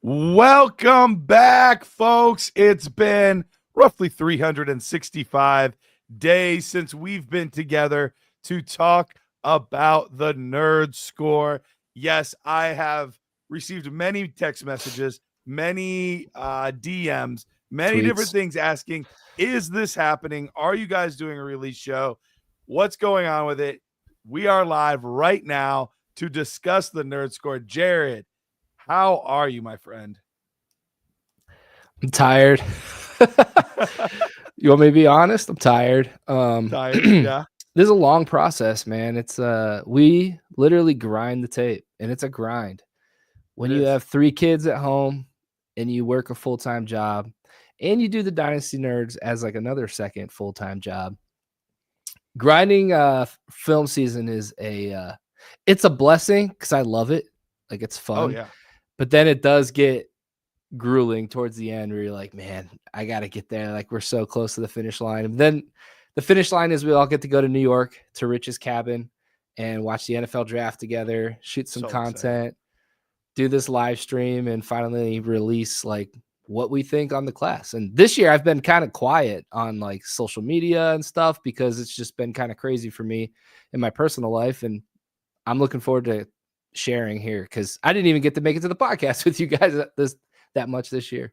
Welcome back, folks. It's been roughly 365 days since we've been together to talk about the NerdScore. Yes, I have received many text messages, many DMs, many different Tweets. things asking, is this happening? Are you guys doing a release show? What's going on with it? We are live right now to discuss the NerdScore. Jared, how are you, my friend? I'm tired. You want me to be honest? I'm tired. Tired, yeah. This is a long process, man. It's we literally grind the tape, and it's a grind. When It you is. have 3 kids at home and you work a full-time job and you do the Dynasty Nerds as like another second full-time job. Grinding film season is it's a blessing because I love it. Like it's Oh, fun. yeah. But then it does get grueling towards the end where you're like, man, I got to get there. Like we're so close to the finish line. And then the finish line is we all get to go to New York to Rich's cabin and watch the NFL draft together, shoot some So content, excited. do this live stream, and finally release like what we think on the class. And this year I've been kind of quiet on like social media and stuff because it's just been kind of crazy for me in my personal life. And I'm looking forward to sharing here because I didn't even get to make it to the podcast with you guys that much this year.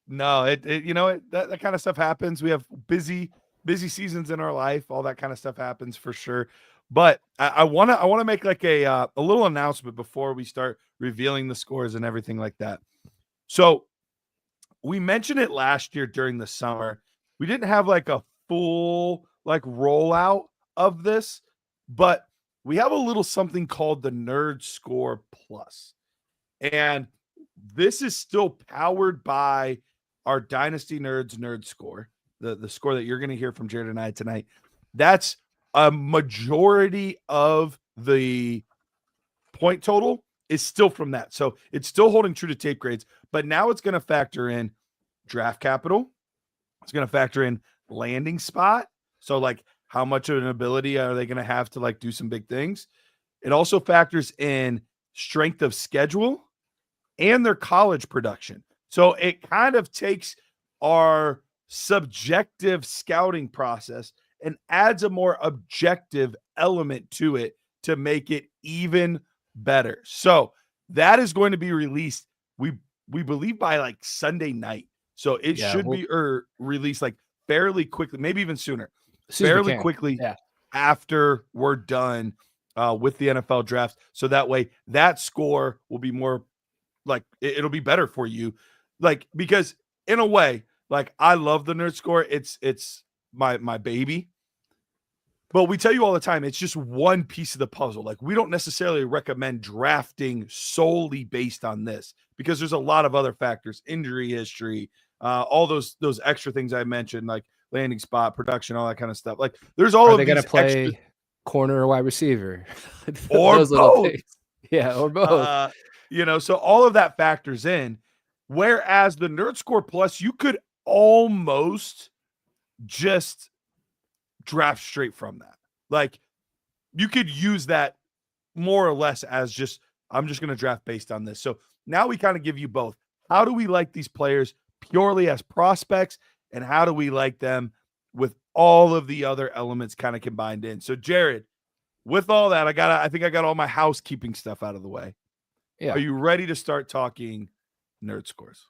No, that kind of stuff happens. We have busy seasons in our life. All that kind of stuff happens for sure. But I want to make like a little announcement before we start revealing the scores and everything like that. So we mentioned it last year during the summer. We didn't have like a full like rollout of this, but we have a little something called the NerdScore Plus. And this is still powered by our Dynasty Nerds NerdScore, the score that you're going to hear from Jared and I tonight. That's a majority of the point total is still from that. So it's still holding true to tape grades, but now it's going to factor in draft capital. It's going to factor in landing spot. So like how much of an ability are they going to have to like do some big things? It also factors in strength of schedule and their college production. So it kind of takes our subjective scouting process and adds a more objective element to it to make it even better. So that is going to be released, we believe, by like Sunday night. So it should be released like fairly quickly, maybe even sooner, fairly quickly after we're done with the NFL draft. So that way that score will be more like it'll be better for you. Like, because in a way, like I love the NerdScore. It's my baby. But we tell you all the time, it's just one piece of the puzzle. Like we don't necessarily recommend drafting solely based on this because there's a lot of other factors, injury history, all those extra things I mentioned, like landing spot, production, all that kind of stuff. Like there's all Are of they these going to play extra corner or wide receiver? or Those little both. things. Yeah, or both. So all of that factors in. Whereas the NerdScore Plus, you could almost just draft straight from that. Like you could use that more or less as just, I'm just going to draft based on this. So now we kind of give you both. How do we like these players purely as prospects, and how do we like them with all of the other elements kind of combined in? So Jared, with all that, I think I got all my housekeeping stuff out of the way. Yeah. Are you ready to start talking nerd scores?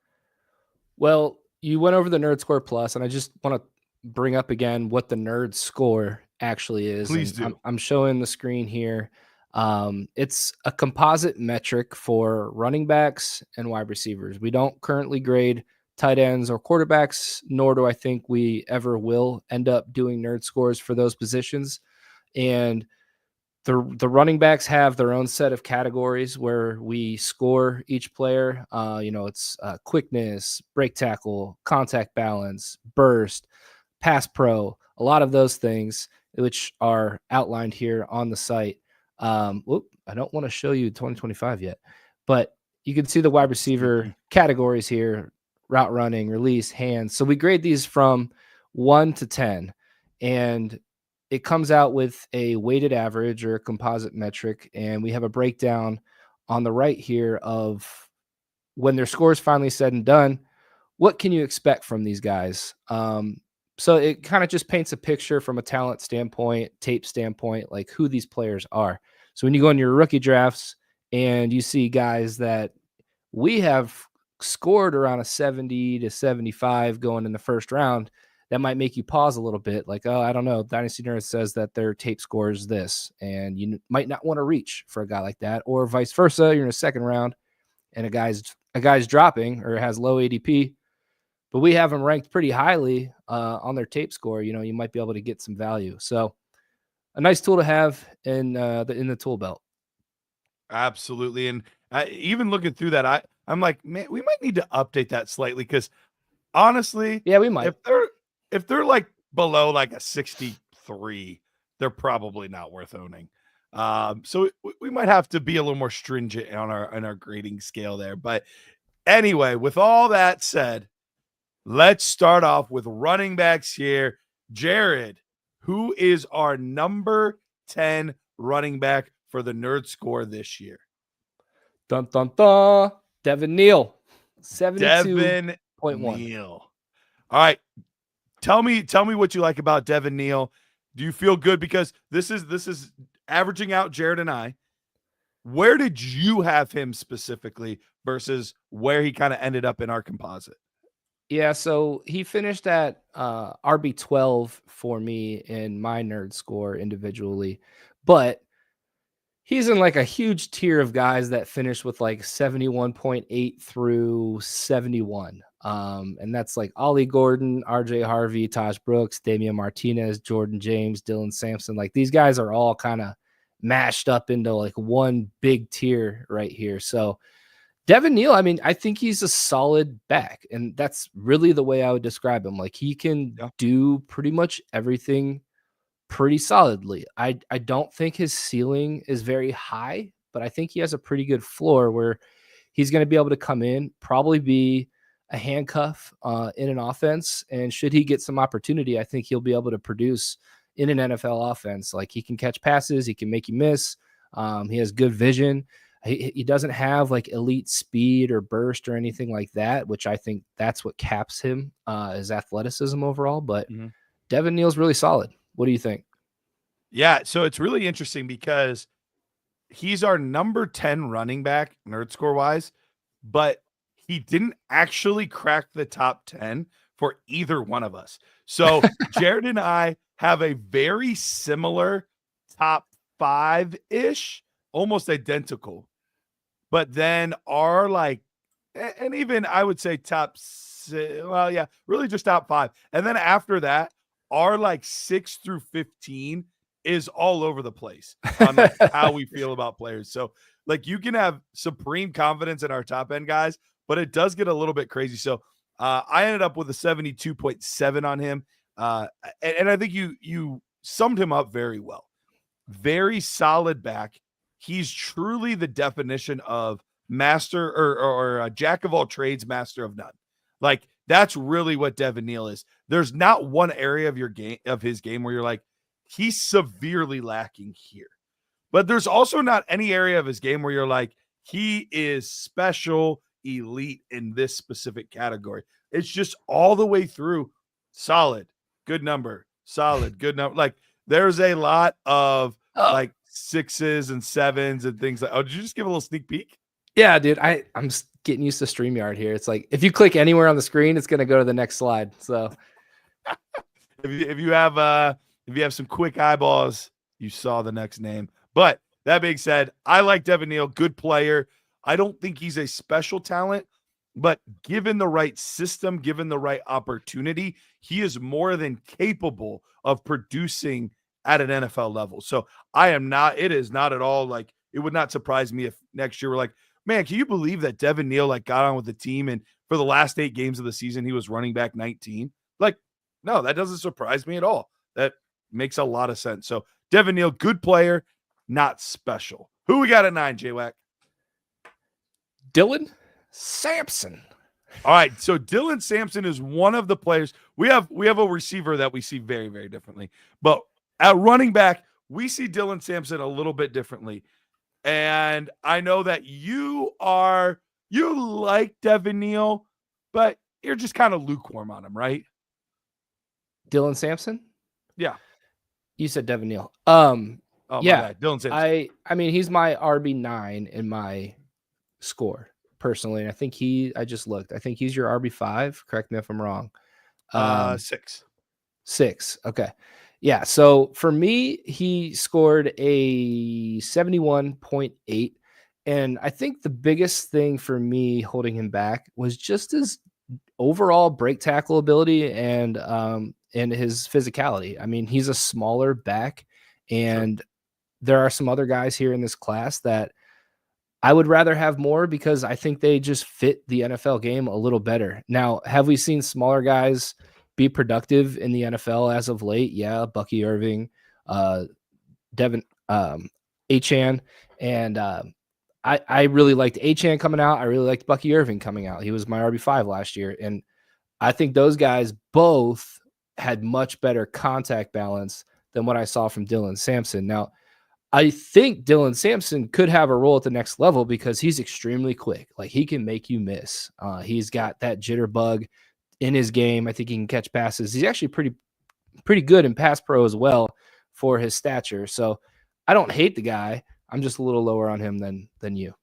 Well, you went over the NerdScore Plus, and I just want to bring up again what the NerdScore actually is. Please do. I'm showing the screen here. It's a composite metric for running backs and wide receivers. We don't currently grade tight ends or quarterbacks, nor do I think we ever will end up doing nerd scores for those positions. And the running backs have their own set of categories where we score each player. It's quickness, break tackle, contact balance, burst, pass pro, a lot of those things, which are outlined here on the site. I don't want to show you 2025 yet, but you can see the wide receiver categories here: route running, release, hands. So we grade these from 1 to 10, and it comes out with a weighted average or a composite metric. And we have a breakdown on the right here of when their score is finally said and done, what can you expect from these guys? So it kind of just paints a picture from a talent standpoint, tape standpoint, like who these players are. So when you go in your rookie drafts and you see guys that we have scored around a 70 to 75 going in the first round, that might make you pause a little bit. Like, oh, I don't know. Dynasty Nerd says that their tape score is this, and you might not want to reach for a guy like that, or vice versa. You're in a second round and a guy's dropping or has low ADP, but we have them ranked pretty highly on their tape score. You might be able to get some value. So a nice tool to have in the tool belt. Absolutely. And even looking through that, I'm like, man, we might need to update that slightly because honestly, Yeah, we might. If they're like below like a 63, they're probably not worth owning. So we might have to be a little more stringent on our grading scale there. But anyway, with all that said, let's start off with running backs here. Jared, who is our number 10 running back for the NerdScore this year? Dun dun dun. Devin Neal, 72.1. Devin Neal. All right. Tell me what you like about Devin Neal. Do you feel good? Because this is averaging out Jared and I. Where did you have him specifically versus where he kind of ended up in our composite? Yeah, so he finished at RB12 for me in my NerdScore individually, but he's in like a huge tier of guys that finished with like 71.8 through 71. And that's like Ollie Gordon, RJ Harvey, Taj Brooks, Damian Martinez, Jordan James, Dylan Samson. Like these guys are all kind of mashed up into like one big tier right here. So Devin Neal, I mean, I think he's a solid back, and that's really the way I would describe him. Like he can do pretty much everything pretty solidly. I don't think his ceiling is very high, but I think he has a pretty good floor where he's going to be able to come in, probably be a handcuff in an offense. And should he get some opportunity, I think he'll be able to produce in an NFL offense. Like he can catch passes, he can make you miss. He has good vision. He doesn't have like elite speed or burst or anything like that, which I think that's what caps him is athleticism overall. But Devin Neal's really solid. What do you think? Yeah, so it's really interesting because he's our number 10 running back, NerdScore wise, but he didn't actually crack the top 10 for either one of us. So Jared and I have a very similar top 5-ish, almost identical. But then our and even I would say really just top 5. And then after that, our 6 through 15 is all over the place on how we feel about players. So you can have supreme confidence in our top end guys, but it does get a little bit crazy. So I ended up with a 72.7 on him. And I think you summed him up very well. Very solid back. He's truly the definition of master or a jack of all trades, master of none. That's really what Devin Neal is. There's not one area of his game where you're like, he's severely lacking here. But there's also not any area of his game where you're like, he is special, elite in this specific category. It's just all the way through solid, good number, solid, good number. There's a lot of 6s and 7s and things like. Oh, did you just give a little sneak peek? Yeah, dude. I'm getting used to StreamYard here. It's like if you click anywhere on the screen, it's gonna go to the next slide. So if you have some quick eyeballs, you saw the next name. But that being said, I like Devin Neal, good player. I don't think he's a special talent, but given the right system, given the right opportunity, he is more than capable of producing at an NFL level. So it is not at all it would not surprise me if next year we're like, man, can you believe that Devin Neal got on with the team and for the last 8 games of the season, he was running back 19? No, that doesn't surprise me at all. That makes a lot of sense. So Devin Neal, good player, not special. Who we got at 9, J-Wack? Dylan Samson. All right, so Dylan Samson is one of the players. We have a receiver that we see very, very differently. But at running back, we see Dylan Samson a little bit differently. And I know that you are you like Devin Neal, but you're just kind of lukewarm on him, right? Dylan Sampson? Yeah. You said Devin Neal. Oh, my Yeah. bad. Dylan Sampson. I mean, he's my RB9 in my score personally. And I think I just looked. I think he's your RB5. Correct me if I'm wrong. 6. 6. Okay. Yeah. So for me, he scored a 71.8. And I think the biggest thing for me holding him back was just his overall break tackle ability and his physicality. I mean, he's a smaller back, and there are some other guys here in this class that I would rather have more because I think they just fit the NFL game a little better. Now, have we seen smaller guys be productive in the NFL as of late? Yeah, Bucky Irving, Devin Achan, and I really liked Achan coming out. I really liked Bucky Irving coming out. He was my RB5 last year, and I think those guys both had much better contact balance than what I saw from Dylan Sampson. Now, I think Dylan Sampson could have a role at the next level because he's extremely quick. Like, he can make you miss. He's got that jitterbug in his game. I think he can catch passes. He's actually pretty good in pass pro as well for his stature. So I don't hate the guy. I'm just a little lower on him than you.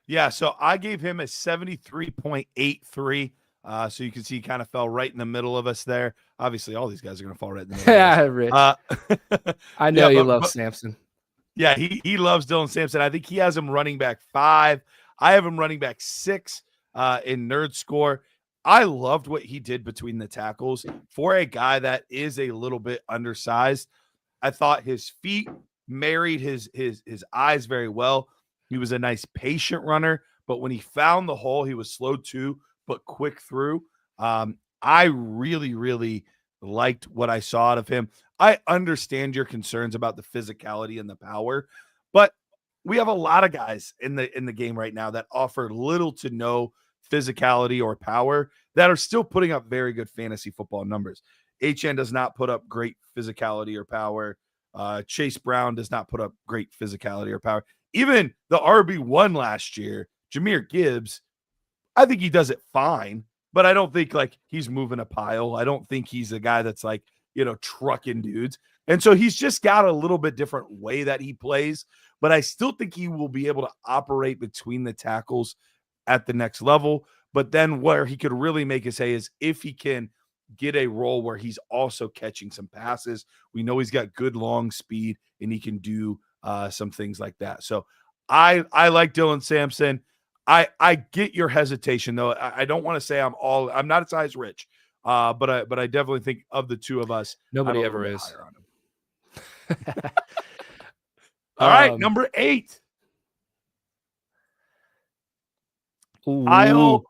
Yeah, so I gave him a 73.83. So you can see he kind of fell right in the middle of us there. Obviously, all these guys are going to fall right in the middle of us. Rich. I yeah, know you love Samson. Yeah, he loves Dylan Sampson. I think he has him running back 5. I have him running back 6 in NerdScore. I loved what he did between the tackles for a guy that is a little bit undersized. I thought his feet married his eyes very well. He was a nice patient runner, but when he found the hole, he was slow too, but quick through. I really, really liked what I saw out of him. I understand your concerns about the physicality and the power, but we have a lot of guys in the game right now that offer little to no physicality or power that are still putting up very good fantasy football numbers. HN does not put up great physicality or power. Chase Brown does not put up great physicality or power. Even the RB1 last year, Jahmyr Gibbs, I think he does it fine, but I don't think like he's moving a pile. I don't think he's a guy that's like, trucking dudes. And so he's just got a little bit different way that he plays, but I still think he will be able to operate between the tackles at the next level. But then where he could really make his hay is if he can get a role where he's also catching some passes. We know he's got good long speed and he can do some things like that. So I like Dylan Sampson. I get your hesitation though. I don't want to say I'm not as high as Rich, but I definitely think of the two of us, nobody ever is. All right, number 8. Kyle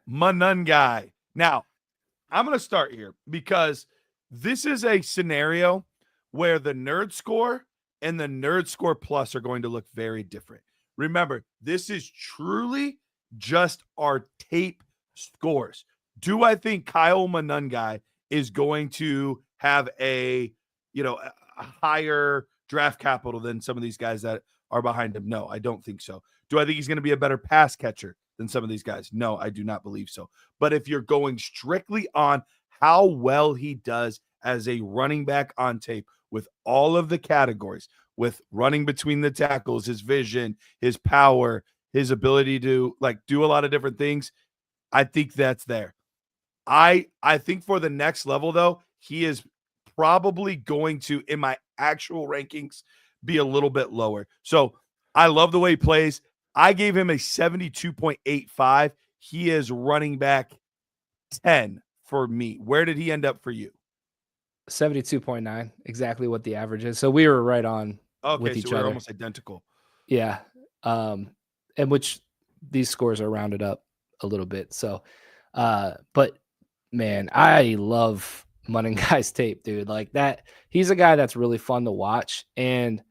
Manungai. Now, I'm going to start here because this is a scenario where the NerdScore and the NerdScore Plus are going to look very different. Remember, this is truly just our tape scores. Do I think Kyle Manungai is going to have a higher draft capital than some of these guys that are behind him? No, I don't think so. Do I think he's going to be a better pass catcher than some of these guys? No, I do not believe so. But if you're going strictly on how well he does as a running back on tape with all of the categories, with running between the tackles, his vision, his power, his ability to do a lot of different things, I think that's there. I think for the next level though, he is probably going to, in my actual rankings, be a little bit lower. So I love the way he plays. I gave him a 72.85. He is running back 10 for me. Where did he end up for you? 72.9, exactly what the average is. So we were right on with each so we're other. Almost identical. Yeah. And which these scores are rounded up a little bit. So, but man, I love Manungai's tape, dude. Like that, he's a guy that's really fun to watch. And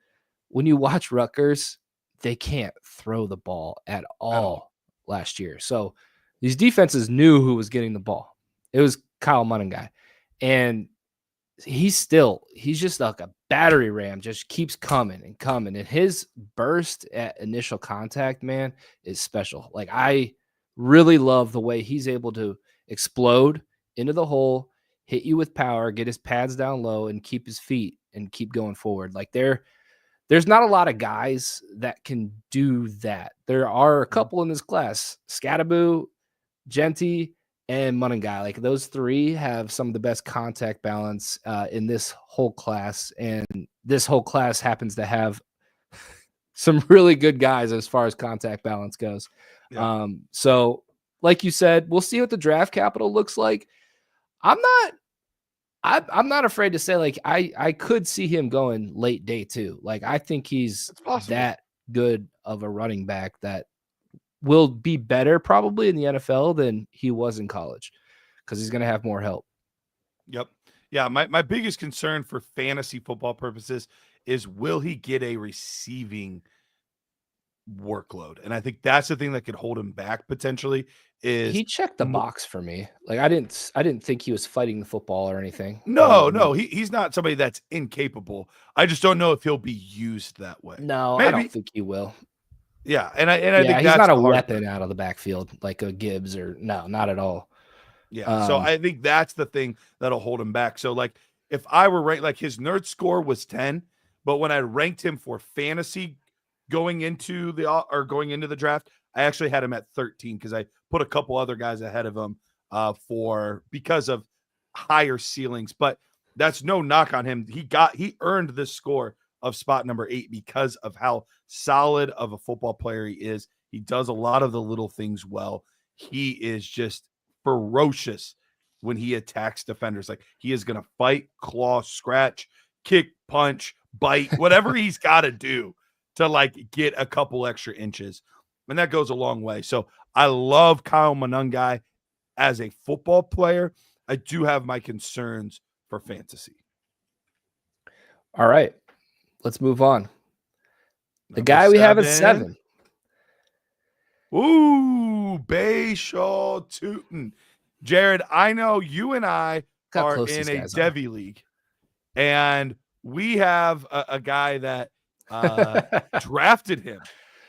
when you watch Rutgers, they can't throw the ball at all last year. So these defenses knew who was getting the ball. It was Kyle Manungai. And he's just like a battery ram, just keeps coming and coming. And his burst at initial contact, man, is special. Like, I really love the way he's able to explode into the hole, hit you with power, get his pads down low, and keep his feet and keep going forward. Like, there's not a lot of guys that can do that. There are a couple in this class: Scataboo, Genty, and Munningai. Like, those three have some of the best contact balance in this whole class, and this whole class happens to have some really good guys as far as contact balance goes. Yeah. So, like you said, we'll see what the draft capital looks like. I'm not afraid to say, like, I could see him going late day 2. Like, I think he's that good of a running back that will be better probably in the NFL than he was in college, because he's going to have more help. Yep. Yeah. My biggest concern for fantasy football purposes is, will he get a receiving workload? And I think that's the thing that could hold him back potentially. Is He checked the box for me. Like, I didn't think he was fighting the football or anything. No, he's not somebody that's incapable. I just don't know if he'll be used that way. No, Maybe. I don't think he will. Yeah, and I think he's that's not a the weapon out of the backfield like a Gibbs, or no, not at all. Yeah, so I think that's the thing that'll hold him back. So, like, if I were ranked, like, his nerd score was 10, but when I ranked him for fantasy going into the draft, I actually had him at 13 because I put a couple other guys ahead of him because of higher ceilings. But that's no knock on him. He earned this score of spot number 8 because of how solid of a football player he is. He does a lot of the little things well. He is just ferocious when he attacks defenders. Like, he is going to fight, claw, scratch, kick, punch, bite, whatever he's got to do to, like, get a couple extra inches. And that goes a long way. So I love Kyle Monungai as a football player. I do have my concerns for fantasy. All right, let's move on. The guy we have at 7. Ooh, Bayshaw Tootin. Jared, I know you and I are in a Devy league, and we have a guy that drafted him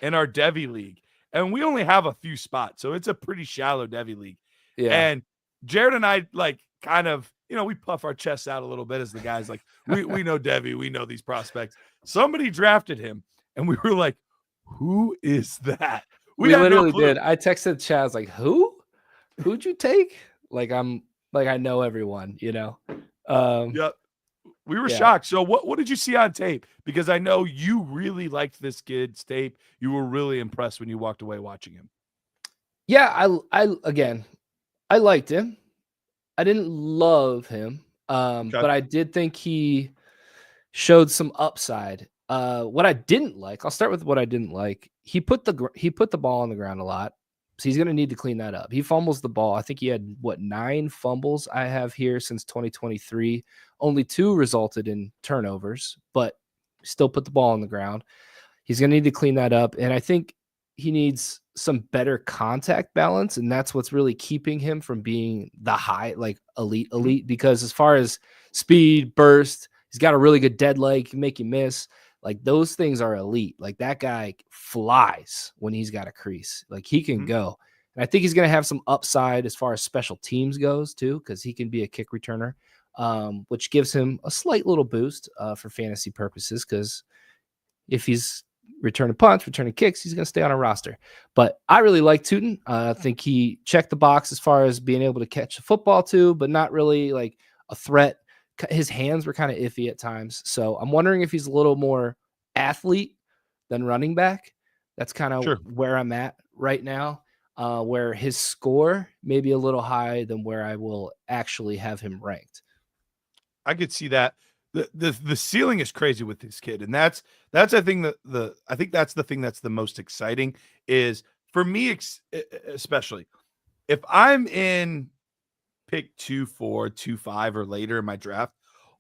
in our Devy league, and we only have a few spots, so it's a pretty shallow Devy league. Yeah. And Jared and I, like, kind of, we puff our chests out a little bit as the guys, like, we know Devy, we know these prospects. Somebody drafted him, and we were like, who is that? We literally did. I texted Chad, I was like, who'd you take? Like, I know everyone, Yeah. We were shocked. So what did you see on tape? Because I know you really liked this kid's tape. You were really impressed when you walked away watching him. Yeah, I liked him. I didn't love him. But I did think he showed some upside. What I didn't like, I'll start with what I didn't like. He put the ball on the ground a lot, so he's going to need to clean that up. He fumbles the ball. I think he had 9 fumbles I have here since 2023. Only 2 resulted in turnovers, but still put the ball on the ground. He's going to need to clean that up, and I think he needs some better contact balance, and that's what's really keeping him from being the high, like, elite, because as far as speed, burst, he's got a really good dead leg, can make you miss. Like, those things are elite. Like, that guy flies when he's got a crease. Like, he can go. And I think he's going to have some upside as far as special teams goes too, because he can be a kick returner, which gives him a slight little boost for fantasy purposes, because if he's returning punts, returning kicks, he's going to stay on a roster. But I really like Tootin. I think he checked the box as far as being able to catch the football too, but not really like a threat. His hands were kind of iffy at times. So I'm wondering if he's a little more athlete than running back. That's kind of where I'm at right now, where his score may be a little high than where I will actually have him ranked. I could see that. The ceiling is crazy with this kid. And that's I think I think that's the thing that's the most exciting is, for me, especially if I'm in pick 2, 4, 2, 5 or later in my draft,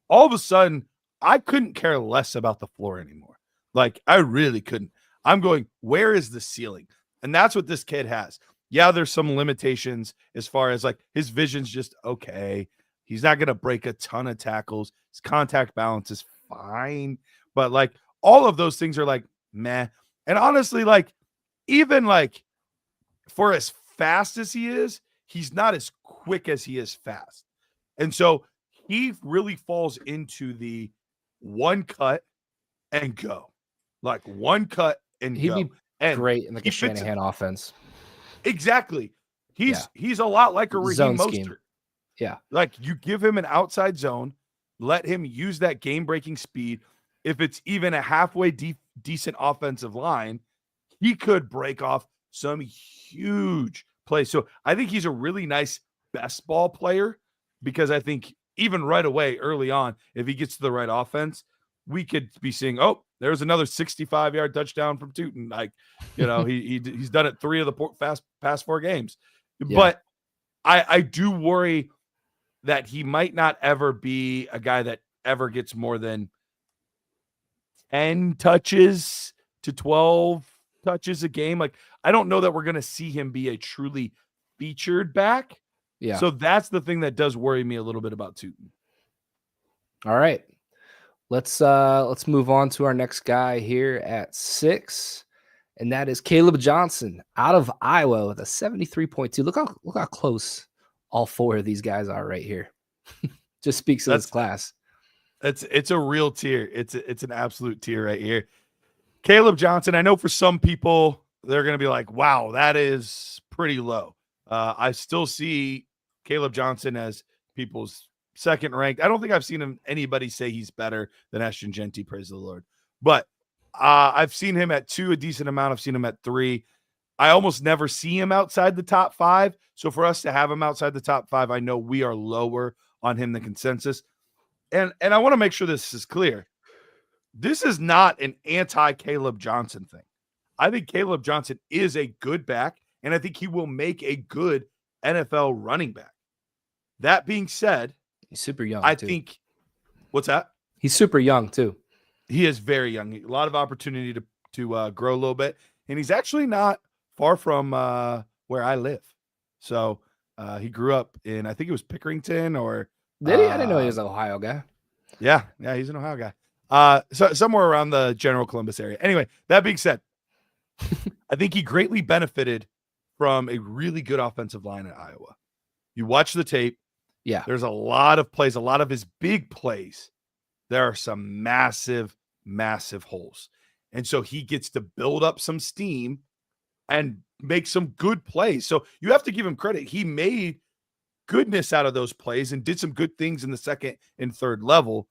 all of a sudden I couldn't care less about the floor anymore. Like, I really couldn't. I'm going, where is the ceiling? And that's what this kid has. Yeah, there's some limitations as far as, like, his vision's just okay. He's not going to break a ton of tackles. His contact balance is fine. But like all of those things are like meh. And honestly, like even like for as fast as he is, he's not as quick as he is fast. And so he really falls into the one cut and go. Like one cut and He'd go. be And great in like he a fits Shanahan offense. exactly. He's a lot like a Raheem Zone scheme. Mostert. Yeah. Like you give him an outside zone, let him use that game-breaking speed. If it's even a halfway decent offensive line, he could break off some huge plays. So I think he's a really nice best ball player because I think even right away, early on, if he gets to the right offense, we could be seeing, oh, there's another 65-yard touchdown from Tootin. Like, you know, he's done it 3 of the past 4 games. Yeah. But I do worry that he might not ever be a guy that ever gets more than 10 touches to 12 touches a game. Like, I don't know that we're going to see him be a truly featured back. Yeah. So that's the thing that does worry me a little bit about Tootin. All right. Let's move on to our next guy here at 6. And that is Caleb Johnson out of Iowa with a 73.2. Look how close all 4 of these guys are right here. Just speaks to this class. It's a real tier. It's an absolute tier right here. Caleb Johnson, I know for some people they're going to be like, wow, that is pretty low. I still see Caleb Johnson as people's second ranked. I don't think I've seen anybody say he's better than Ashton Genty, praise the Lord. But I've seen him at 2 a decent amount. I've seen him at 3. I almost never see him outside the top 5. So for us to have him outside the top 5, I know we are lower on him than consensus. And I want to make sure this is clear. This is not an anti-Caleb Johnson thing. I think Caleb Johnson is a good back, and I think he will make a good NFL running back. That being said, he's super young. I think what's that? He's super young too. He is very young. A lot of opportunity to grow a little bit, and he's actually not far from where I live. So he grew up in, I think it was Pickerington or. Did he? I didn't know he was an Ohio guy. Yeah, he's an Ohio guy. So somewhere around the general Columbus area. Anyway, that being said, I think he greatly benefited from a really good offensive line at Iowa. You watch the tape. Yeah. There's a lot of plays, a lot of his big plays. There are some massive, massive holes. And so he gets to build up some steam and make some good plays. So you have to give him credit. He made goodness out of those plays and did some good things in the second and third level.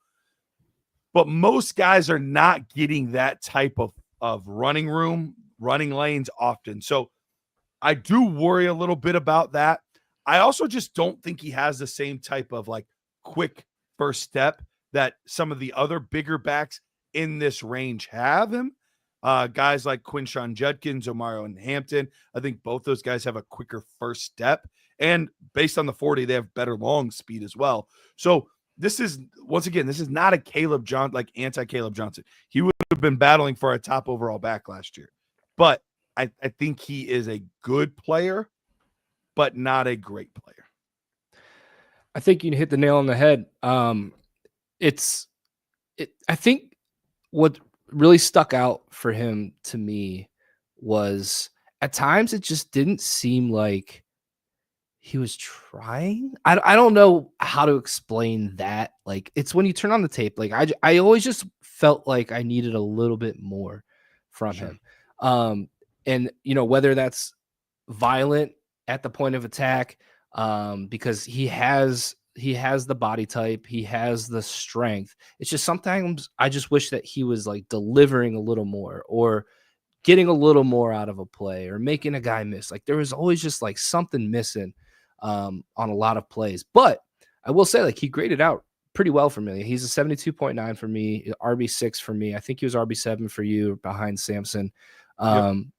But most guys are not getting that type of running room, running lanes often. So I do worry a little bit about that. I also just don't think he has the same type of like quick first step that some of the other bigger backs in this range have him. Guys like Quinshawn Judkins, Omaro and Hampton. I think both those guys have a quicker first step. And based on the 40, they have better long speed as well. So this is, once again, this is not a Caleb Johnson, like anti-Caleb Johnson. He would have been battling for a top overall back last year. But I think he is a good player, but not a great player. I think you hit the nail on the head. I think what really stuck out for him to me was at times it just didn't seem like he was trying. I don't know how to explain that. Like, it's when you turn on the tape, like I always just felt like I needed a little bit more from him. And you know, whether that's violent at the point of attack, because he has the body type, he has the strength. It's just sometimes I just wish that he was like delivering a little more or getting a little more out of a play or making a guy miss. Like there was always just like something missing on a lot of plays. But I will say, like, he graded out pretty well for me. He's a 72.9 for me, RB6 for me. I think he was RB7 for you behind Samson.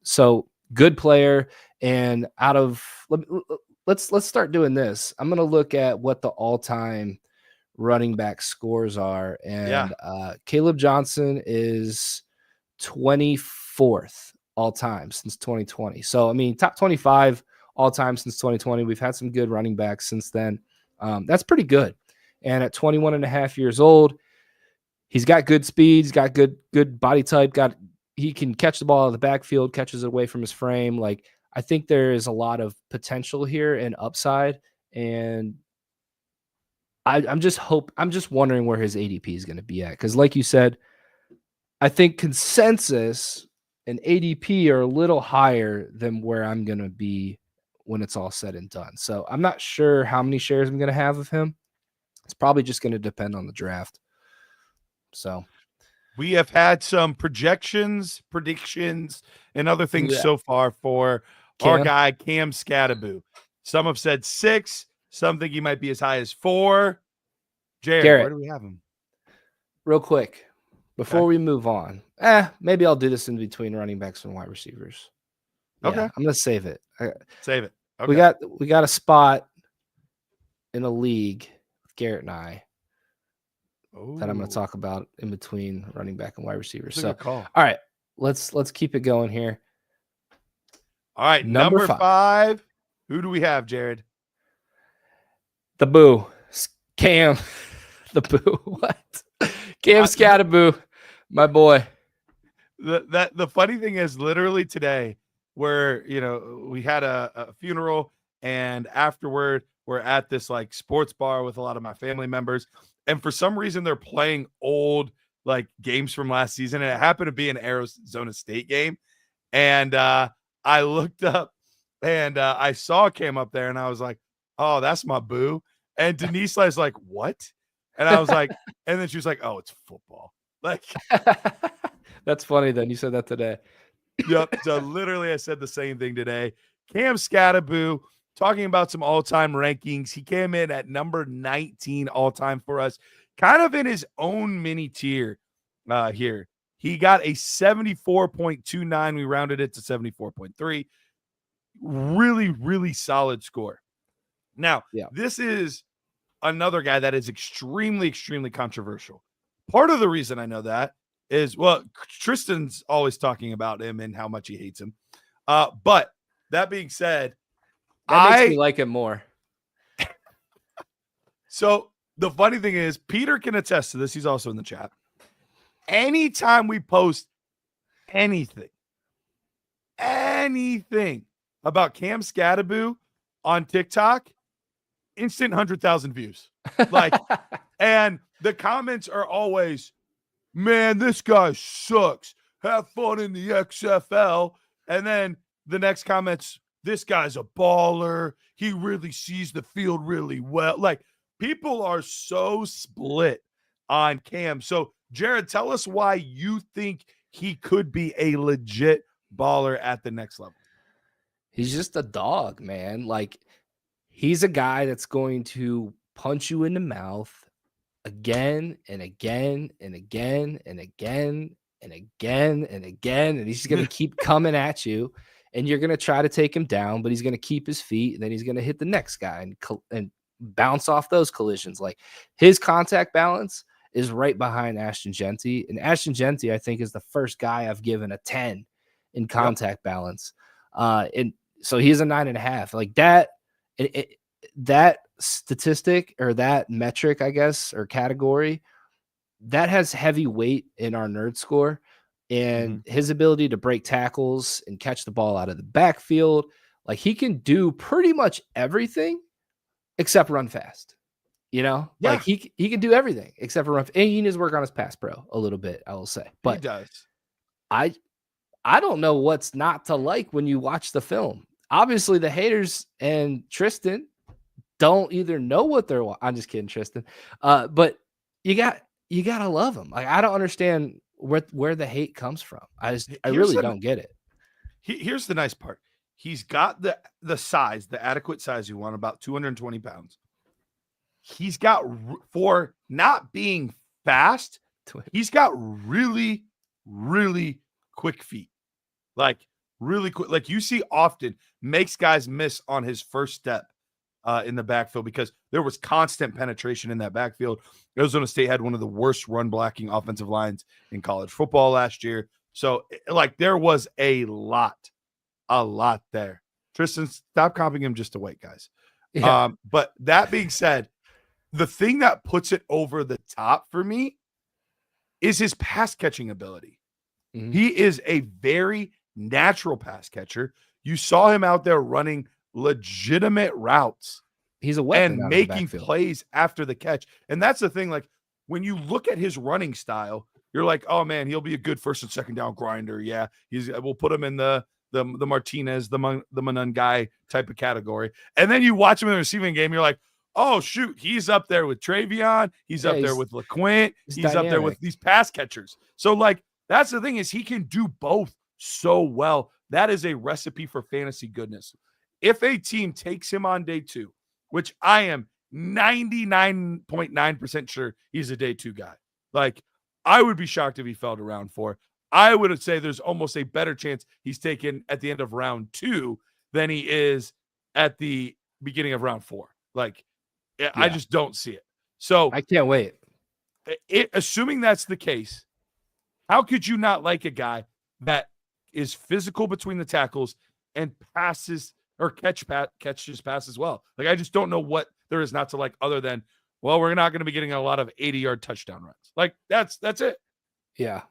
So good player. And out of let's start doing this. I'm gonna look at what the all-time running back scores are, and Caleb Johnson is 24th all time since 2020. So I mean, top 25 all time since 2020. We've had some good running backs since then. That's pretty good. And at 21 and a half years old, he's got good speed. He's got good body type. He can catch the ball out of the backfield, catches it away from his frame. Like, I think there is a lot of potential here and upside. And I'm just wondering where his ADP is going to be at. Because like you said, I think consensus and ADP are a little higher than where I'm going to be when it's all said and done. So I'm not sure how many shares I'm going to have of him. It's probably just going to depend on the draft. So we have had some predictions, and other things so far for our guy, Cam Scataboo. Some have said 6. Some think he might be as high as 4. Garret, where do we have him? Real quick, before we move on, maybe I'll do this in between running backs and wide receivers. Okay. I'm going to save it. Save it. Okay. We got a spot in a league with Garret and I that I'm going to talk about in between running back and wide receivers. So, all right, let's keep it going here. All right, number 5. Who do we have, Jared? The Boo. Cam. The Boo. What? Cam Scataboo, my boy. The funny thing is, literally today, where we had a funeral, and afterward we're at this like sports bar with a lot of my family members, and for some reason they're playing old like games from last season, and it happened to be an Arizona State game, and I looked up and I saw Cam up there, and I was like, oh, that's my boo. And Denise was like, what? And I was like, and then she was like, oh, it's football. Like, that's funny. Then you said that today. Yep. So literally I said the same thing today. Cam Scataboo, talking about some all-time rankings. He came in at number 19 all-time for us, kind of in his own mini tier here. He got a 74.29. We rounded it to 74.3. Really, really solid score. Now, this is another guy that is extremely, extremely controversial. Part of the reason I know that is, well, Tristan's always talking about him and how much he hates him. But that being said, that makes me like him more. So the funny thing is, Peter can attest to this. He's also in the chat. Anytime we post anything about Cam Scataboo on TikTok, instant 100,000 views. Like, and the comments are always, man, this guy sucks. Have fun in the XFL. And then the next comments, this guy's a baller. He really sees the field really well. Like, people are so split on Cam. So, Jared, tell us why you think he could be a legit baller at the next level. He's just a dog, man. Like, he's a guy that's going to punch you in the mouth again and again and again and again and again and again. And he's going to keep coming at you, and you're going to try to take him down, but he's going to keep his feet, and then he's going to hit the next guy and bounce off those collisions. Like, his contact balance is right behind Ashton Genty. And Ashton Genty, I think, is the first guy I've given a 10 in contact balance. And so he's a 9.5. Like that, that statistic or that metric, I guess, or category, that has heavy weight in our NerdScore. And his ability to break tackles and catch the ball out of the backfield, like, he can do pretty much everything except run fast. Like he can do everything except for run. And he needs to work on his pass pro a little bit, I will say. But he does. I don't know what's not to like when you watch the film. Obviously, the haters and Tristan don't either know what they're. I'm just kidding, Tristan. But you gotta love him. Like, I don't understand where the hate comes from. I really don't get it. Here's the nice part. He's got the size, the adequate size you want, about 220 pounds. He's got, for not being fast, he's got really, really quick feet. Like, really quick. Like, you see often makes guys miss on his first step in the backfield because there was constant penetration in that backfield. Arizona State had one of the worst run blocking offensive lines in college football last year. So, like, there was a lot there. Tristan, stop comping him just to wait, guys. Yeah. But that being said, the thing that puts it over the top for me is his pass catching ability. Mhm. He is a very natural pass catcher. You saw him out there running legitimate routes He's a weapon and out of the making backfield. plays after the catch. And that's the thing. Like when you look at his running style, you're like, oh man, he'll be a good first and second down grinder. Yeah, we'll put him in the Martinez, the Manon guy type of category. And then you watch him in the receiving game, you're like, oh shoot, he's up there with Travion, he's up there with LeQuint, he's up there with these pass catchers. So like that's the thing, is he can do both so well. That is a recipe for fantasy goodness. If a team takes him on day 2, which I am 99.9% sure he's a day 2 guy. Like, I would be shocked if he fell to round 4. I would say there's almost a better chance he's taken at the end of round 2 than he is at the beginning of round 4. Like, yeah. I just don't see it. So I can't wait. Assuming that's the case, how could you not like a guy that is physical between the tackles and passes or catches pass as well? Like, I just don't know what there is not to like, other than, well, we're not going to be getting a lot of 80-yard touchdown runs. Like that's it. Yeah.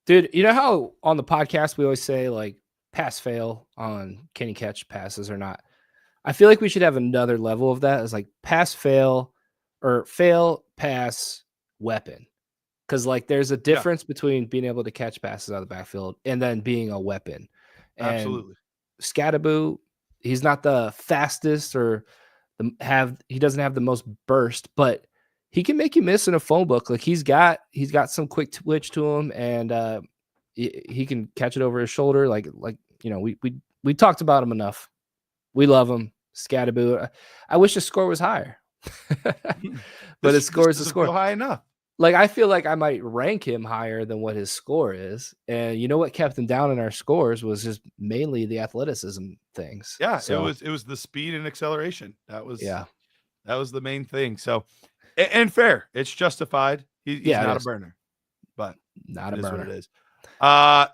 Dude, you know how on the podcast we always say like pass fail on can he catch passes or not? I feel like we should have another level of that as like pass fail or fail pass weapon. Because like there's a difference between being able to catch passes out of the backfield and then being a weapon. And absolutely. Scataboo, he's not the fastest or he doesn't have the most burst, but he can make you miss in a phone book. Like he's got some quick twitch to him, and he can catch it over his shoulder. Like you know, we talked about him enough. We love him, Scataboo. I wish his score was higher, but his score is the score. High enough. Like I feel like I might rank him higher than what his score is, and you know what kept him down in our scores was just mainly the athleticism things. Yeah, so, it was the speed and acceleration. That was the main thing. So, and fair, it's justified. He's not a burner, but not a burner. What it is. A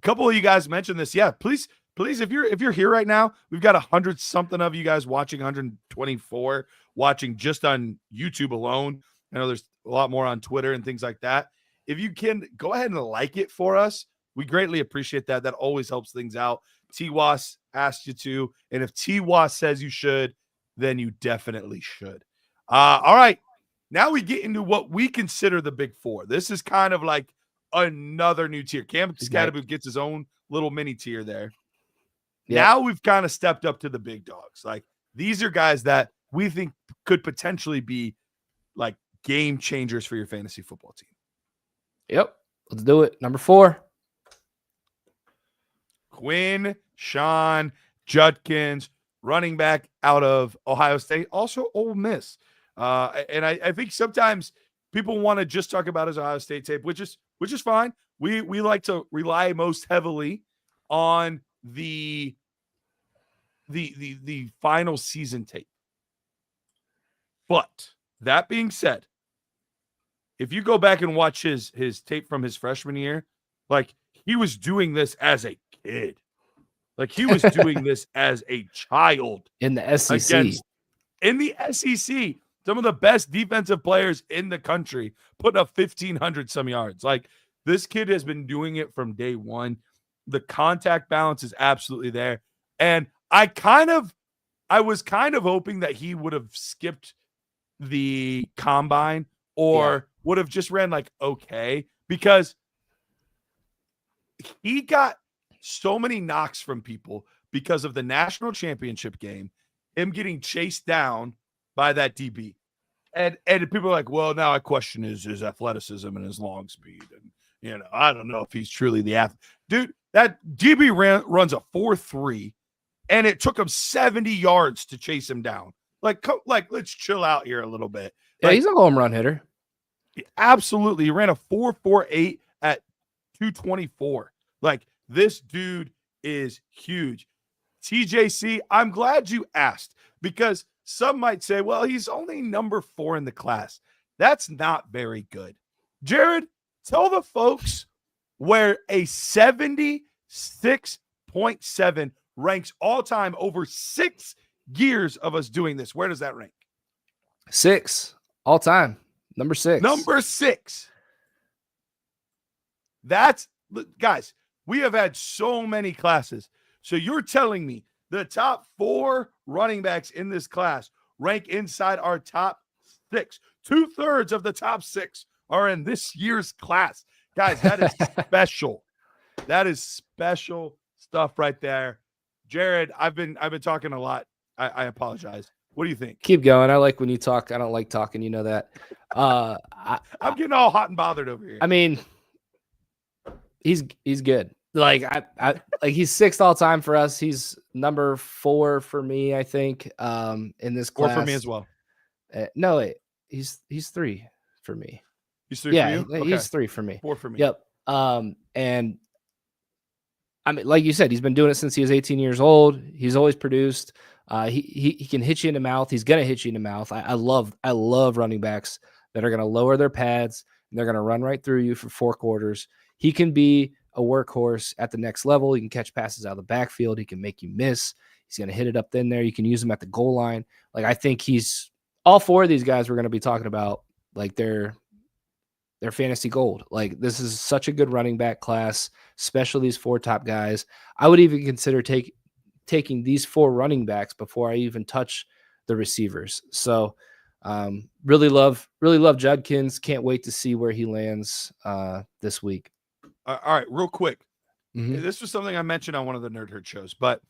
couple of you guys mentioned this. Yeah, please, if you're here right now, we've got 100 something of you guys watching, 124 watching just on YouTube alone. I know there's a lot more on Twitter and things like that. If you can, go ahead and like it for us. We greatly appreciate that. That always helps things out. T-Was asked you to, and if T-Was says you should, then you definitely should. All right. Now we get into what we consider the big 4. This is kind of like another new tier. Cam Scataboo gets his own little mini tier there. Yep. Now we've kind of stepped up to the big dogs. Like these are guys that we think could potentially be like game changers for your fantasy football team. Yep. Let's do it. Number 4. Quinn, Sean, Judkins, running back out of Ohio State, also Ole Miss. And I think sometimes people want to just talk about his Ohio State tape, which is fine. We like to rely most heavily on the final season tape. But that being said, if you go back and watch his tape from his freshman year, like he was doing this as a kid. Like he was doing this as a child in the SEC. In the SEC, some of the best defensive players in the country putting up 1,500 some yards. Like this kid has been doing it from day one. The contact balance is absolutely there. And I was kind of hoping that he would have skipped the combine or would have just ran like okay, because he got so many knocks from people because of the national championship game, him getting chased down by that DB. And people are like, well, now I question his athleticism and his long speed. And, you know, I don't know if he's truly the athlete. Dude, that DB runs a 4.3, and it took him 70 yards to chase him down. Like, let's chill out here a little bit. Yeah, like, he's a home run hitter. Absolutely. He ran a 4.48 at 224. Like, this dude is huge. TJC, I'm glad you asked, because some might say, well, he's only number 4 in the class. That's not very good. Jared, tell the folks where a 76.7 ranks all time over 6 years of us doing this. Where does that rank? 6 all time. Number 6. Number 6. That's, guys, we have had so many classes. So you're telling me the top 4 running backs in this class rank inside our top 6. 2/3 of the top 6 are in this year's class. Guys, that is special. That is special stuff right there. Jared, I've been talking a lot. I apologize. What do you think? Keep going. I like when you talk. I don't like talking. You know that. I'm getting all hot and bothered over here. I mean, he's good. Like I like he's 6th all time for us. He's number 4 for me, I think. In this class. 4 for me as well. No, wait. He's 3 for me. He's 3 for you? Okay. He's 3 for me. 4 for me. Yep. And I mean, like you said, he's been doing it since he was 18 years old. He's always produced. He can hit you in the mouth. He's gonna hit you in the mouth. I love running backs that are gonna lower their pads and they're gonna run right through you for 4 quarters. He can be a workhorse at the next level. He can catch passes out of the backfield. He can make you miss. He's gonna hit it up in there. You can use him at the goal line. Like I think he's all 4 of these guys we're gonna be talking about. Like they're fantasy gold. Like this is such a good running back class, especially these 4 top guys. I would even consider taking these 4 running backs before I even touch the receivers. So really love Judkins. Can't wait to see where he lands this week. All right, real quick. Mhm. This was something I mentioned on one of the Nerd Herd shows, but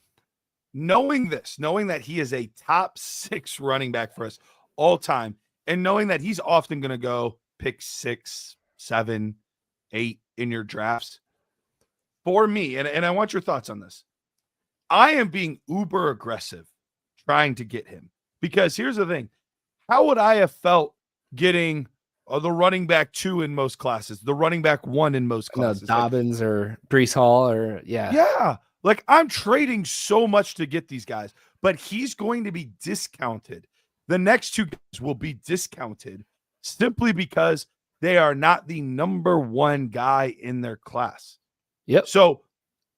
knowing that he is a top 6 running back for us all time, and knowing that he's often going to go pick 6, 7, 8 in your drafts, for me, and I want your thoughts on this, I am being uber aggressive trying to get him, because here's the thing. How would I have felt getting the running back 2 in most classes, the running back 1 in most classes? Dobbins or Brees Hall or Yeah. Like I'm trading so much to get these guys, but he's going to be discounted. The next 2 guys will be discounted simply because they are not the number 1 guy in their class. Yep. So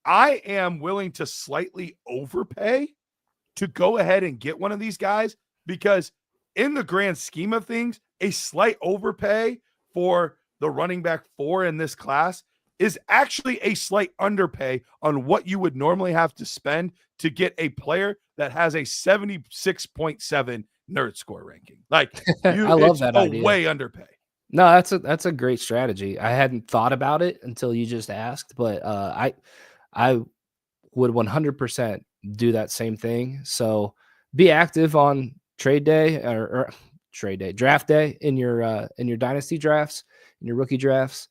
I am willing to slightly overpay to go ahead and get one of these guys, because in the grand scheme of things, a slight overpay for the running back 4 in this class is actually a slight underpay on what you would normally have to spend to get a player that has a 76.7 NerdScore ranking. Like I love that idea. Way underpay. No, that's a great strategy. I hadn't thought about it until you just asked, but I would 100% do that same thing. So be active on trade day or draft day in your dynasty drafts, in your rookie drafts.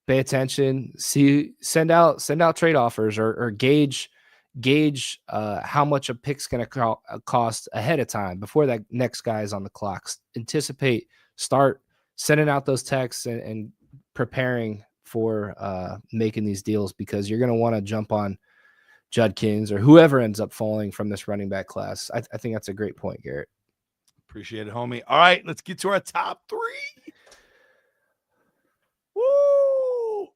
Pay attention, send out trade offers or gauge how much a pick's going to cost ahead of time before that next guy is on the clock. Anticipate, start sending out those texts and preparing for making these deals, because you're going to want to jump on Judkins or whoever ends up falling from this running back class. I think that's a great point, Garrett. Appreciate it, homie. All right, let's get to our top 3. Woo!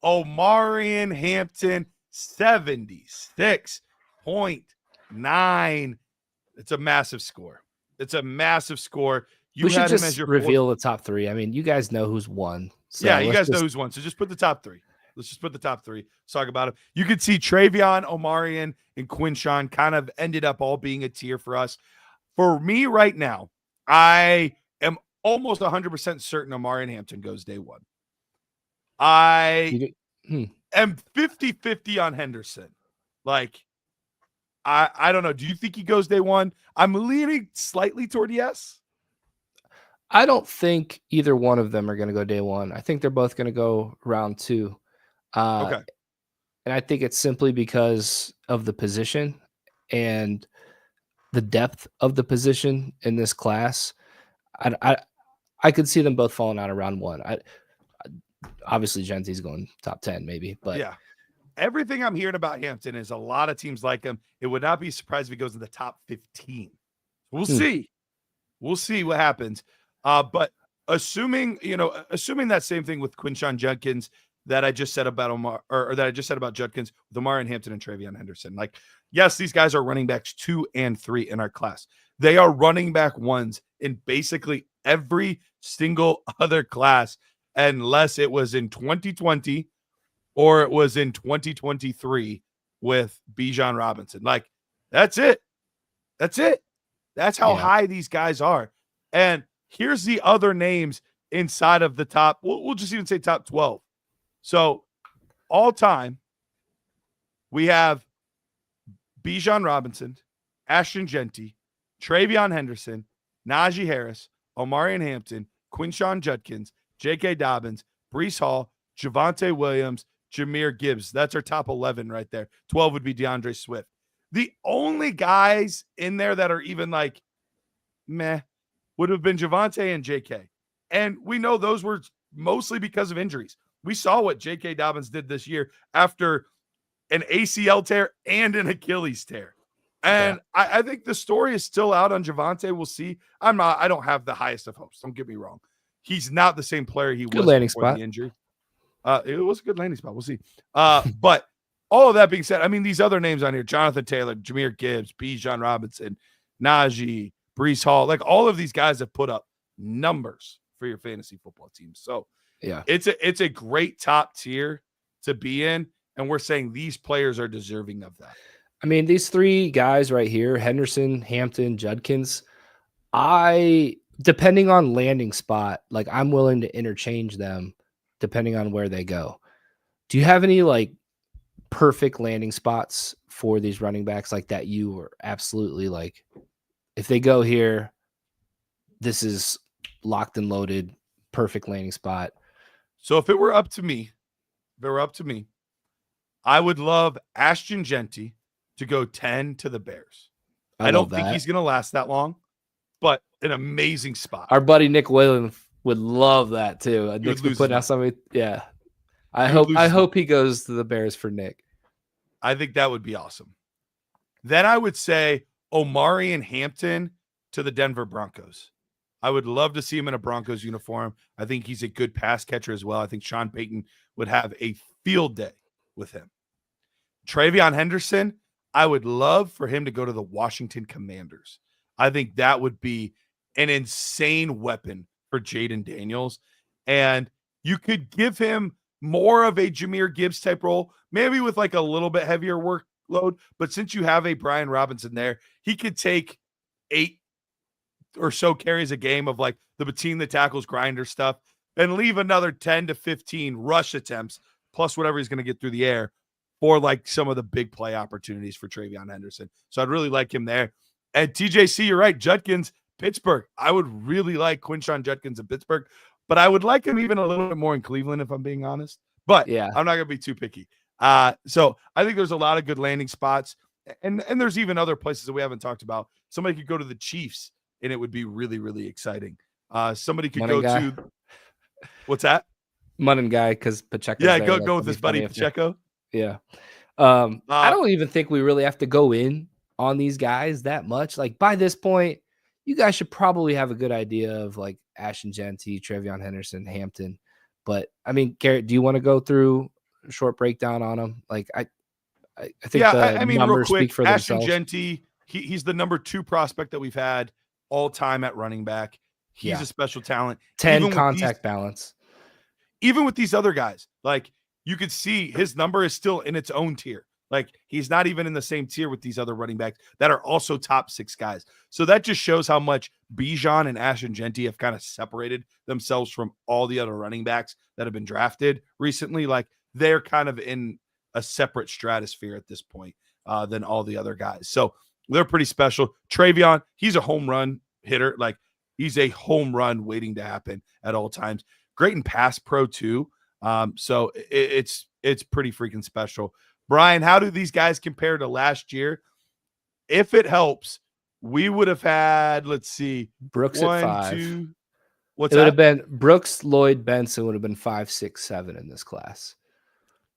Omarion Hampton, 76.9. It's a massive score. We should just reveal the top 3. I mean, you guys know who's won. So yeah, you guys know who's won. So just put the top 3. Let's just put the top 3. Let's talk about them. You can see Travion, Omarion, and Quinshawn kind of ended up all being a tier for us. For me right now, I am almost 100% certain Omarion Hampton goes day 1. I am 50-50 on Henderson. Like, I don't know. Do you think he goes day 1? I'm leaning slightly toward yes. I don't think either one of them are going to go day 1. I think they're both going to go round 2. Okay. And I think it's simply because of the position and the depth of the position in this class. I could see them both falling out of round 1. Obviously Genzi's going top 10 maybe, but yeah. Everything I'm hearing about Hampton is a lot of teams like him. It would not be surprised if he goes in the top 15. We'll see. We'll see what happens. But assuming that same thing with Quinshawn Judkins that I just said about that I just said about Judkins, with Omarion Hampton and Travion Henderson. Like, yes, these guys are running backs 2 and 3 in our class. They are running back ones in basically every single other class, unless it was in 2020 or it was in 2023 with Bijan Robinson. Like, that's it. That's it. That's how high these guys are. And here's the other names inside of the top. We'll just even say top 12. So all time, we have Bijan Robinson, Ashton Genty, Travion Henderson, Najee Harris, Omarion Hampton, Quinshawn Judkins, J.K. Dobbins, Breece Hall, Javonte Williams, Jahmyr Gibbs. That's our top 11 right there. 12 would be DeAndre Swift. The only guys in there that are even like meh would have been Javonte and J.K. And we know those were mostly because of injuries. We saw what J.K. Dobbins did this year after an ACL tear and an Achilles tear. And I think the story is still out on Javonte. We'll see. I don't have the highest of hopes. Don't get me wrong. He's not the same player he was before the injury. It was a good landing spot. We'll see. But all of that being said, I mean, these other names on here, Jonathan Taylor, Jahmyr Gibbs, Bijan Robinson, Najee, Breece Hall, like all of these guys have put up numbers for your fantasy football team. So yeah, it's a great top tier to be in. And we're saying these players are deserving of that. I mean, these three guys right here, Henderson, Hampton, Judkins, depending on landing spot, like I'm willing to interchange them depending on where they go. Do you have any like perfect landing spots for these running backs like that you were absolutely like, if they go here, this is locked and loaded, perfect landing spot? So if it were up to me, I would love Ashton Genty to go 10 to the Bears. I don't think he's going to last that long, but an amazing spot. Our buddy Nick Williams would love that too. Nick's been putting out somebody. Yeah. I hope he goes to the Bears for Nick. I think that would be awesome. Then I would say Omarion Hampton to the Denver Broncos. I would love to see him in a Broncos uniform. I think he's a good pass catcher as well. I think Sean Payton would have a field day with him. Travion Henderson, I would love for him to go to the Washington Commanders. I think that would be an insane weapon for Jaden Daniels. And you could give him more of a Jahmyr Gibbs type role, maybe with like a little bit heavier workload. But since you have a Brian Robinson there, he could take 8 or so carries a game of like the between the tackles grinder stuff and leave another 10 to 15 rush attempts plus whatever he's going to get through the air for like some of the big play opportunities for Travion Henderson. So I'd really like him there. And TJC, you're right. Judkins, Pittsburgh. I would really like Quinshawn Judkins in Pittsburgh, but I would like him even a little bit more in Cleveland, if I'm being honest. But yeah, I'm not going to be too picky. So I think there's a lot of good landing spots. And there's even other places that we haven't talked about. Somebody could go to the Chiefs, and it would be really, really exciting. Somebody could go to – what's that? Money guy, because Pacheco. Yeah, go with his buddy Pacheco. Yeah. I don't even think we really have to go in on these guys that much. Like by this point, you guys should probably have a good idea of like Ashton Genty, Travion Henderson, Hampton. But I mean, Garrett, do you want to go through a short breakdown on them? Like I think the numbers speak for Ashton themselves. Genty, he's the number 2 prospect that we've had all time at running back. He's a special talent. 10 contact balance. Even with these other guys, like you could see his number is still in its own tier. Like he's not even in the same tier with these other running backs that are also top 6 guys. So that just shows how much Bijan and Ashton Genty have kind of separated themselves from all the other running backs that have been drafted recently. Like they're kind of in a separate stratosphere at this point than all the other guys. So they're pretty special. Travion, he's a home run hitter. Like he's a home run waiting to happen at all times. Great in pass pro too. So it's pretty freaking special. Brian, how do these guys compare to last year? If it helps, we would have had, let's see, Brooks 1, at 5. 2. It would have been Brooks, Lloyd, Benson would have been 5, 6, 7 in this class.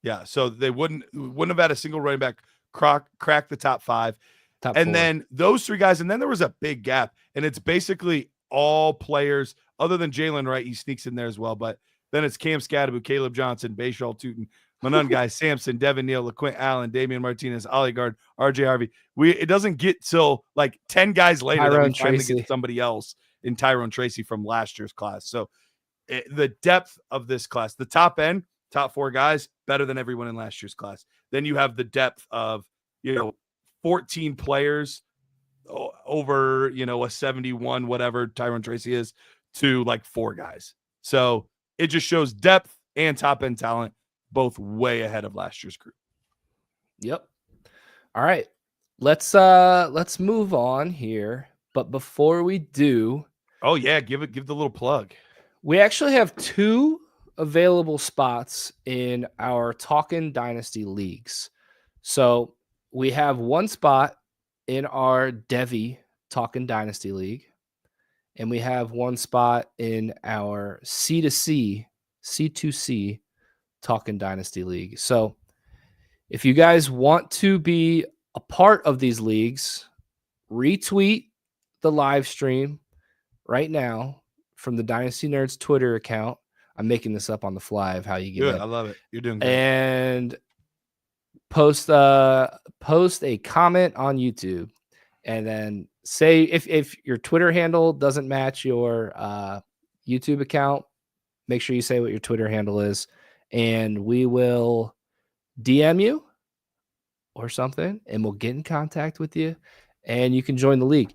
Yeah, so they wouldn't have had a single running back crack the top 5. Top and 4. then those 3 guys, and then there was a big gap, and it's basically all players other than Jalen Wright. He sneaks in there as well, but then it's Cam Scataboo, Caleb Johnson, Bashal Tootin, Manon guys, Samson, Devin Neal, LaQuint Allen, Damian Martinez, Ollie Gard, RJ Harvey. It doesn't get till like 10 guys later that we finally get somebody else in Tyrone Tracy from last year's class. So the depth of this class, the top end, top 4 guys, better than everyone in last year's class. Then you have the depth of, 14 players over, a 71, whatever Tyrone Tracy is, to like 4 guys. So it just shows depth and top end talent, both way ahead of last year's group. Yep. All right. Let's move on here. But before we do, oh yeah, give the little plug. We actually have 2 available spots in our Talkin' Dynasty leagues. So we have 1 spot in our Devi Talkin' Dynasty League, and we have 1 spot in our C2C Talkin' Dynasty League. So if you guys want to be a part of these leagues, retweet the live stream right now from the Dynasty Nerds Twitter account. I'm making this up on the fly of how you get it. I love it. You're doing good. And post a comment on YouTube, and then say if your Twitter handle doesn't match your YouTube account, make sure you say what your Twitter handle is, and we will DM you or something, and we'll get in contact with you, and you can join the league.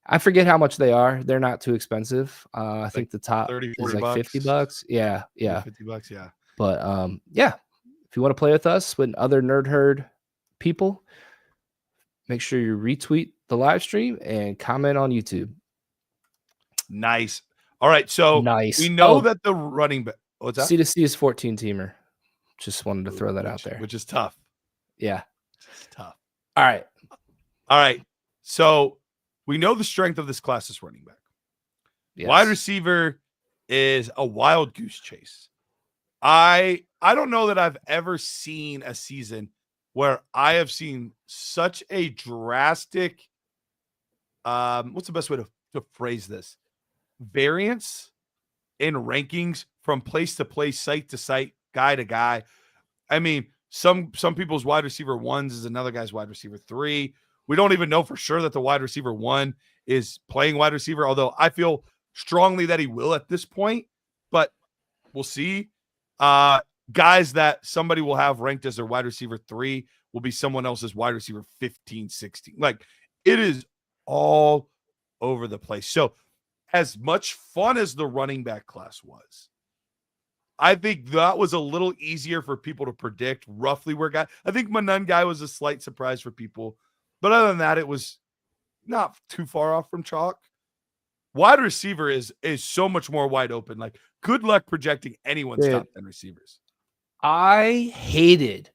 I forget how much they are. They're not too expensive. I think the top 30, is like bucks. $50. Yeah. $50, yeah. But yeah, if you want to play with us with other Nerd Herd people, make sure you retweet the live stream and comment on YouTube. Nice. All right, so we know that the running back. What's that? C2C is 14-teamer. Just wanted to throw that out there, which is tough. Yeah, it's tough. All right. So we know the strength of this class is running back. Yes. Wide receiver is a wild goose chase. I don't know that I've ever seen a season where I have seen such a drastic, what's the best way to phrase this? Variance in rankings from place to place, site to site, guy to guy. I mean, some people's wide receiver 1s is another guy's wide receiver 3. We don't even know for sure that the wide receiver 1 is playing wide receiver, although I feel strongly that he will at this point, but we'll see. Guys that somebody will have ranked as their wide receiver 3 will be someone else's wide receiver 15, 16. Like, it is all over the place. So as much fun as the running back class was, I think that was a little easier for people to predict roughly where guy. I think Manon guy was a slight surprise for people, but other than that, it was not too far off from chalk. Wide receiver is so much more wide open. Like, good luck projecting anyone's top 10 receivers. I hated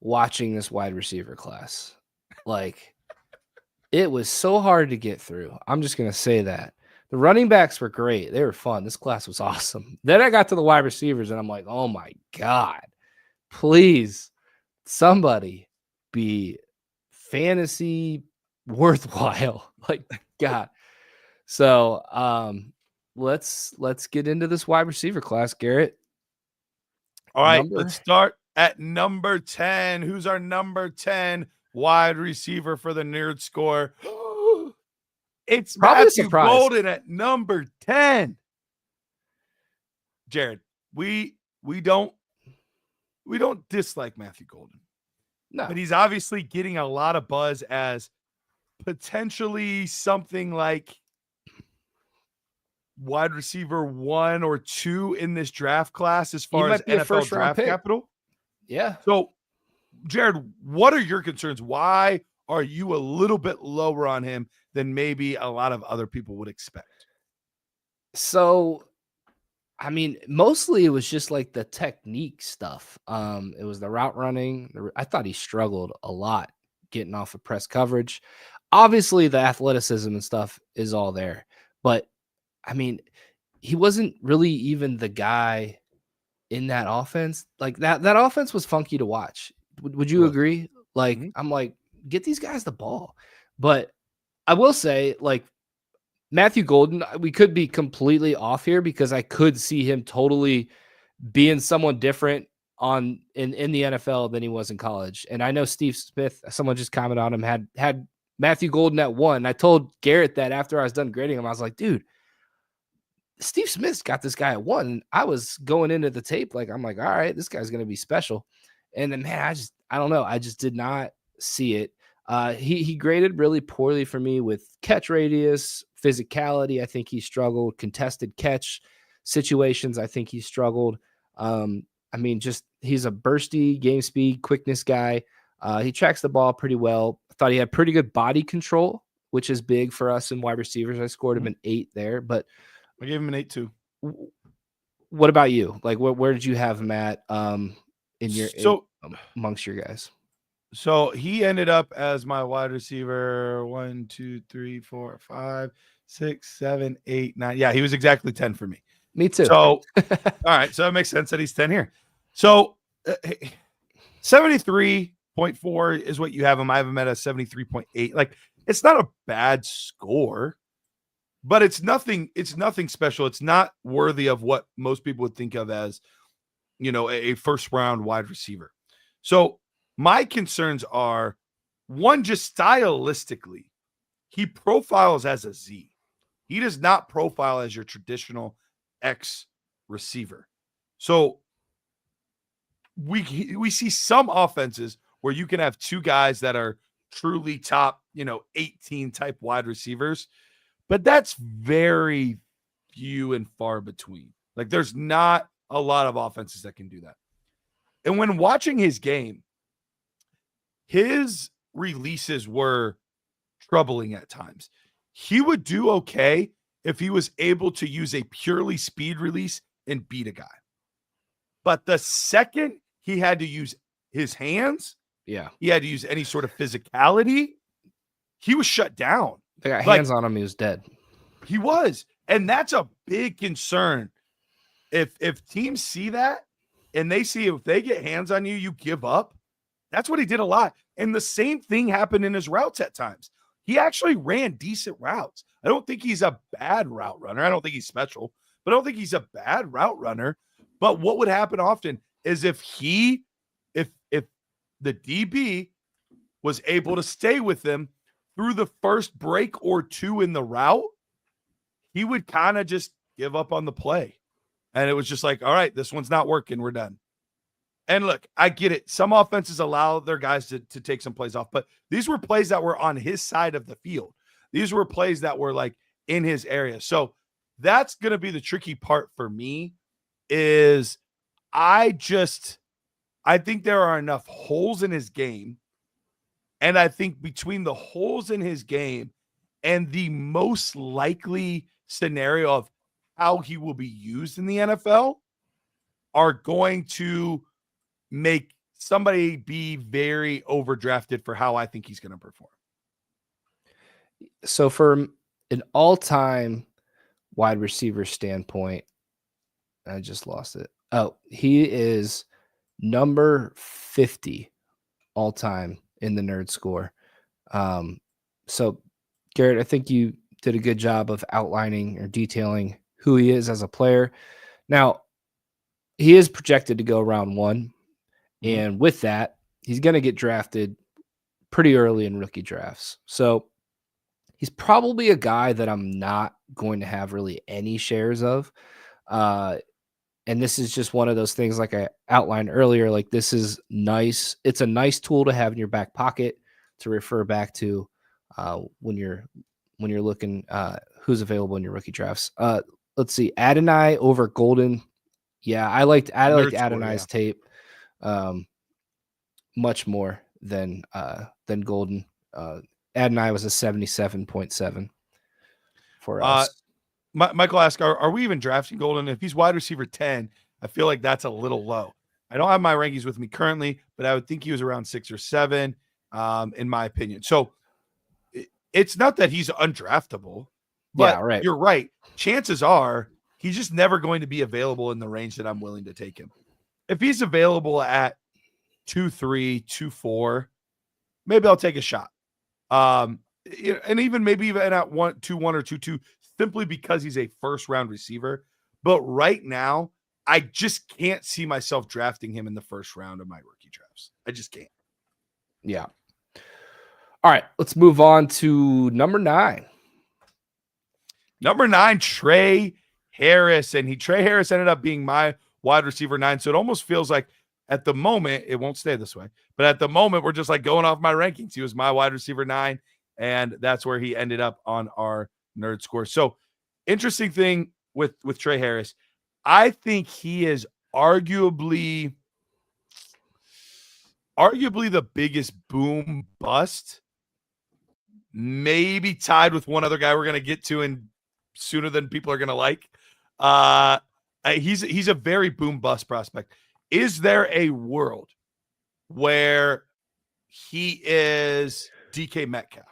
watching this wide receiver class. Like, it was so hard to get through. I'm just going to say that. The running backs were great. They were fun. This class was awesome. Then I got to the wide receivers, and I'm like, oh, my God. Please, somebody be fantasy worthwhile. Like, God. So let's get into this wide receiver class, Garrett. All right, let's start at number 10. Who's our number 10 wide receiver for the NerdScore? It's probably Matthew Golden at number 10. Jared, we don't dislike Matthew Golden. No. But he's obviously getting a lot of buzz as potentially something like wide receiver 1 or 2 in this draft class as far as NFL draft capital. Yeah. So, Jared, what are your concerns? Why are you a little bit lower on him than maybe a lot of other people would expect? So, I mean, mostly it was just like the technique stuff. It was the route running. I thought he struggled a lot getting off of press coverage. Obviously, the athleticism and stuff is all there. But, I mean, he wasn't really even the guy in that offense. Like, that offense was funky to watch. Would you agree? Like, I'm like, get these guys the ball. But I will say, like, Matthew Golden, we could be completely off here because I could see him totally being someone different in the NFL than he was in college. And I know Steve Smith, someone just commented on him, had Matthew Golden at 1. I told Garrett that after I was done grading him, I was like, dude, Steve Smith's got this guy at 1. I was going into the tape I'm like, all right, this guy's going to be special. And then, man, I don't know. I just did not see it. He graded really poorly for me with catch radius, physicality. I think he struggled. Contested catch situations, I think he struggled. I mean, just he's a bursty game speed, quickness guy. He tracks the ball pretty well. I thought he had pretty good body control, which is big for us in wide receivers. I scored him an 8 there, but I gave him an 8 too. What about you? Like, where did you have him at amongst your guys? So he ended up as my wide receiver 1, 2, 3, 4, 5, 6, 7, 8, 9. Yeah, he was exactly 10 for me. Me too. So, all right. So it makes sense that he's 10 here. So 73.4 is what you have him. I have him at a 73.8. Like, it's not a bad score, but it's nothing special. It's not worthy of what most people would think of as, a first round wide receiver. So my concerns are, one, just stylistically, he profiles as a Z. He does not profile as your traditional X receiver. So we see some offenses where you can have two guys that are truly top, 18 type wide receivers, but that's very few and far between. Like, there's not a lot of offenses that can do that. And when watching his game, his releases were troubling at times. He would do okay if he was able to use a purely speed release and beat a guy. But the second he had to use his hands, he had to use any sort of physicality, he was shut down. They got hands on him, he was dead. He was. And that's a big concern. If teams see that and they see if they get hands on you, you give up. That's what he did a lot. And the same thing happened in his routes at times. He actually ran decent routes. I don't think he's a bad route runner. I don't think he's special, but I don't think he's a bad route runner. But what would happen often is if the DB was able to stay with him through the first break or two in the route, he would kind of just give up on the play. And it was just like, all right, this one's not working. We're done. And look, I get it. Some offenses allow their guys to take some plays off, but these were plays that were on his side of the field. These were plays that were like in his area. So that's going to be the tricky part for me is I think there are enough holes in his game. And I think between the holes in his game and the most likely scenario of how he will be used in the NFL are going to make somebody be very overdrafted for how I think he's going to perform. So from an all-time wide receiver standpoint, I just lost it. Oh, he is number 50 all-time in the NerdScore. So Garrett, I think you did a good job of outlining or detailing who he is as a player. Now, he is projected to go round 1. And with that, he's going to get drafted pretty early in rookie drafts. So he's probably a guy that I'm not going to have really any shares of. And this is just one of those things, like I outlined earlier, like this is nice. It's a nice tool to have in your back pocket to refer back to when you're looking who's available in your rookie drafts. Let's see, Adonai over Golden. Yeah, I liked Adonai's tape much more than Golden. Adonai was a 77.7 for us. Michael asked, are we even drafting Golden? If he's wide receiver 10, I feel like that's a little low. I don't have my rankings with me currently, but I would think he was around 6 or 7, in my opinion. So it's not that he's undraftable, but You're right. Chances are he's just never going to be available in the range that I'm willing to take him. If he's available at 2.3, 2.4, maybe I'll take a shot. And even maybe even at 1.21 or 2.2, simply because he's a first round receiver. But right now, I just can't see myself drafting him in the first round of my rookie drafts. I just can't. Yeah. All right, let's move on to number 9. Number 9, Trey Harris. And Trey Harris ended up being my wide receiver 9. So it almost feels like at the moment, it won't stay this way, but at the moment, we're just like going off my rankings. He was my wide receiver 9, and that's where he ended up on our NerdScore. So interesting thing with Trey Harris, I think he is arguably the biggest boom bust, maybe tied with one other guy we're going to get to in sooner than people are going to like. He's a very boom bust prospect. Is there a world where he is DK Metcalf?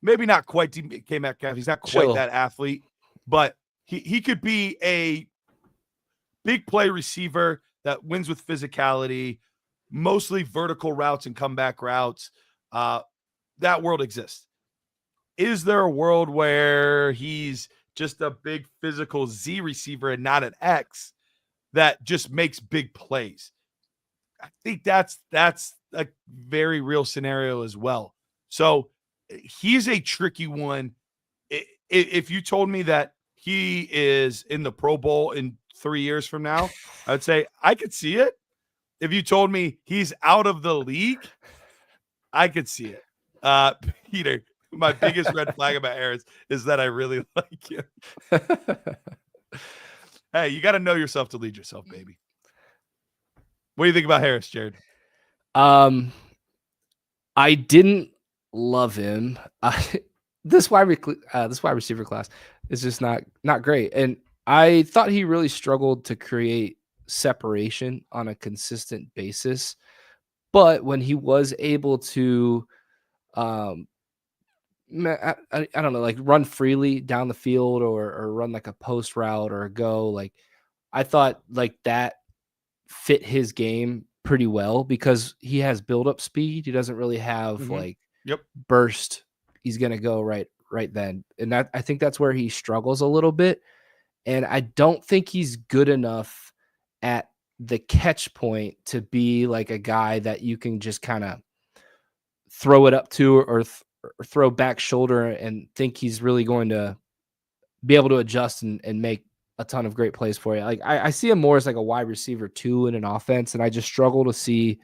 Maybe not quite DK Metcalf. He's not quite that athlete, but he could be a big play receiver that wins with physicality, mostly vertical routes and comeback routes. That world exists. Is there a world where he's just a big physical Z receiver and not an X that just makes big plays? I think that's a very real scenario as well. So he's a tricky one. If you told me that he is in the Pro Bowl in 3 years from now, I would say I could see it. If you told me he's out of the league, I could see it. Peter, my biggest red flag about Harris is that I really like him. Hey, you got to know yourself to lead yourself, baby. What do you think about Harris, Jared? I didn't love him. This wide receiver class is just not great, and I thought he really struggled to create separation on a consistent basis. But when he was able to, I don't know, like run freely down the field or run like a post route or a go, like I thought like that fit his game pretty well because he has build up speed. He doesn't really have burst. He's going to go right then. And I think that's where he struggles a little bit. And I don't think he's good enough at the catch point to be like a guy that you can just kind of throw it up to or throw back shoulder and think he's really going to be able to adjust and make a ton of great plays for you. Like I see him more as like a wide receiver 2 in an offense, and I just struggle to see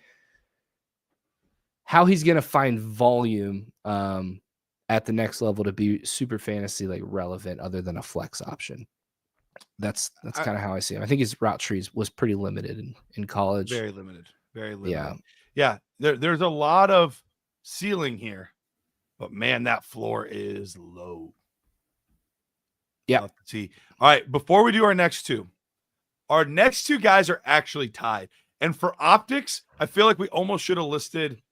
how he's going to find volume at the next level to be super fantasy like relevant other than a flex option. That's kind of how I see him. I think his route trees was pretty limited in college. Very limited. Yeah. There's a lot of ceiling here, but man, that floor is low. Yeah. Let's see. All right. Before we do our next two guys are actually tied. And for optics, I feel like we almost should have listed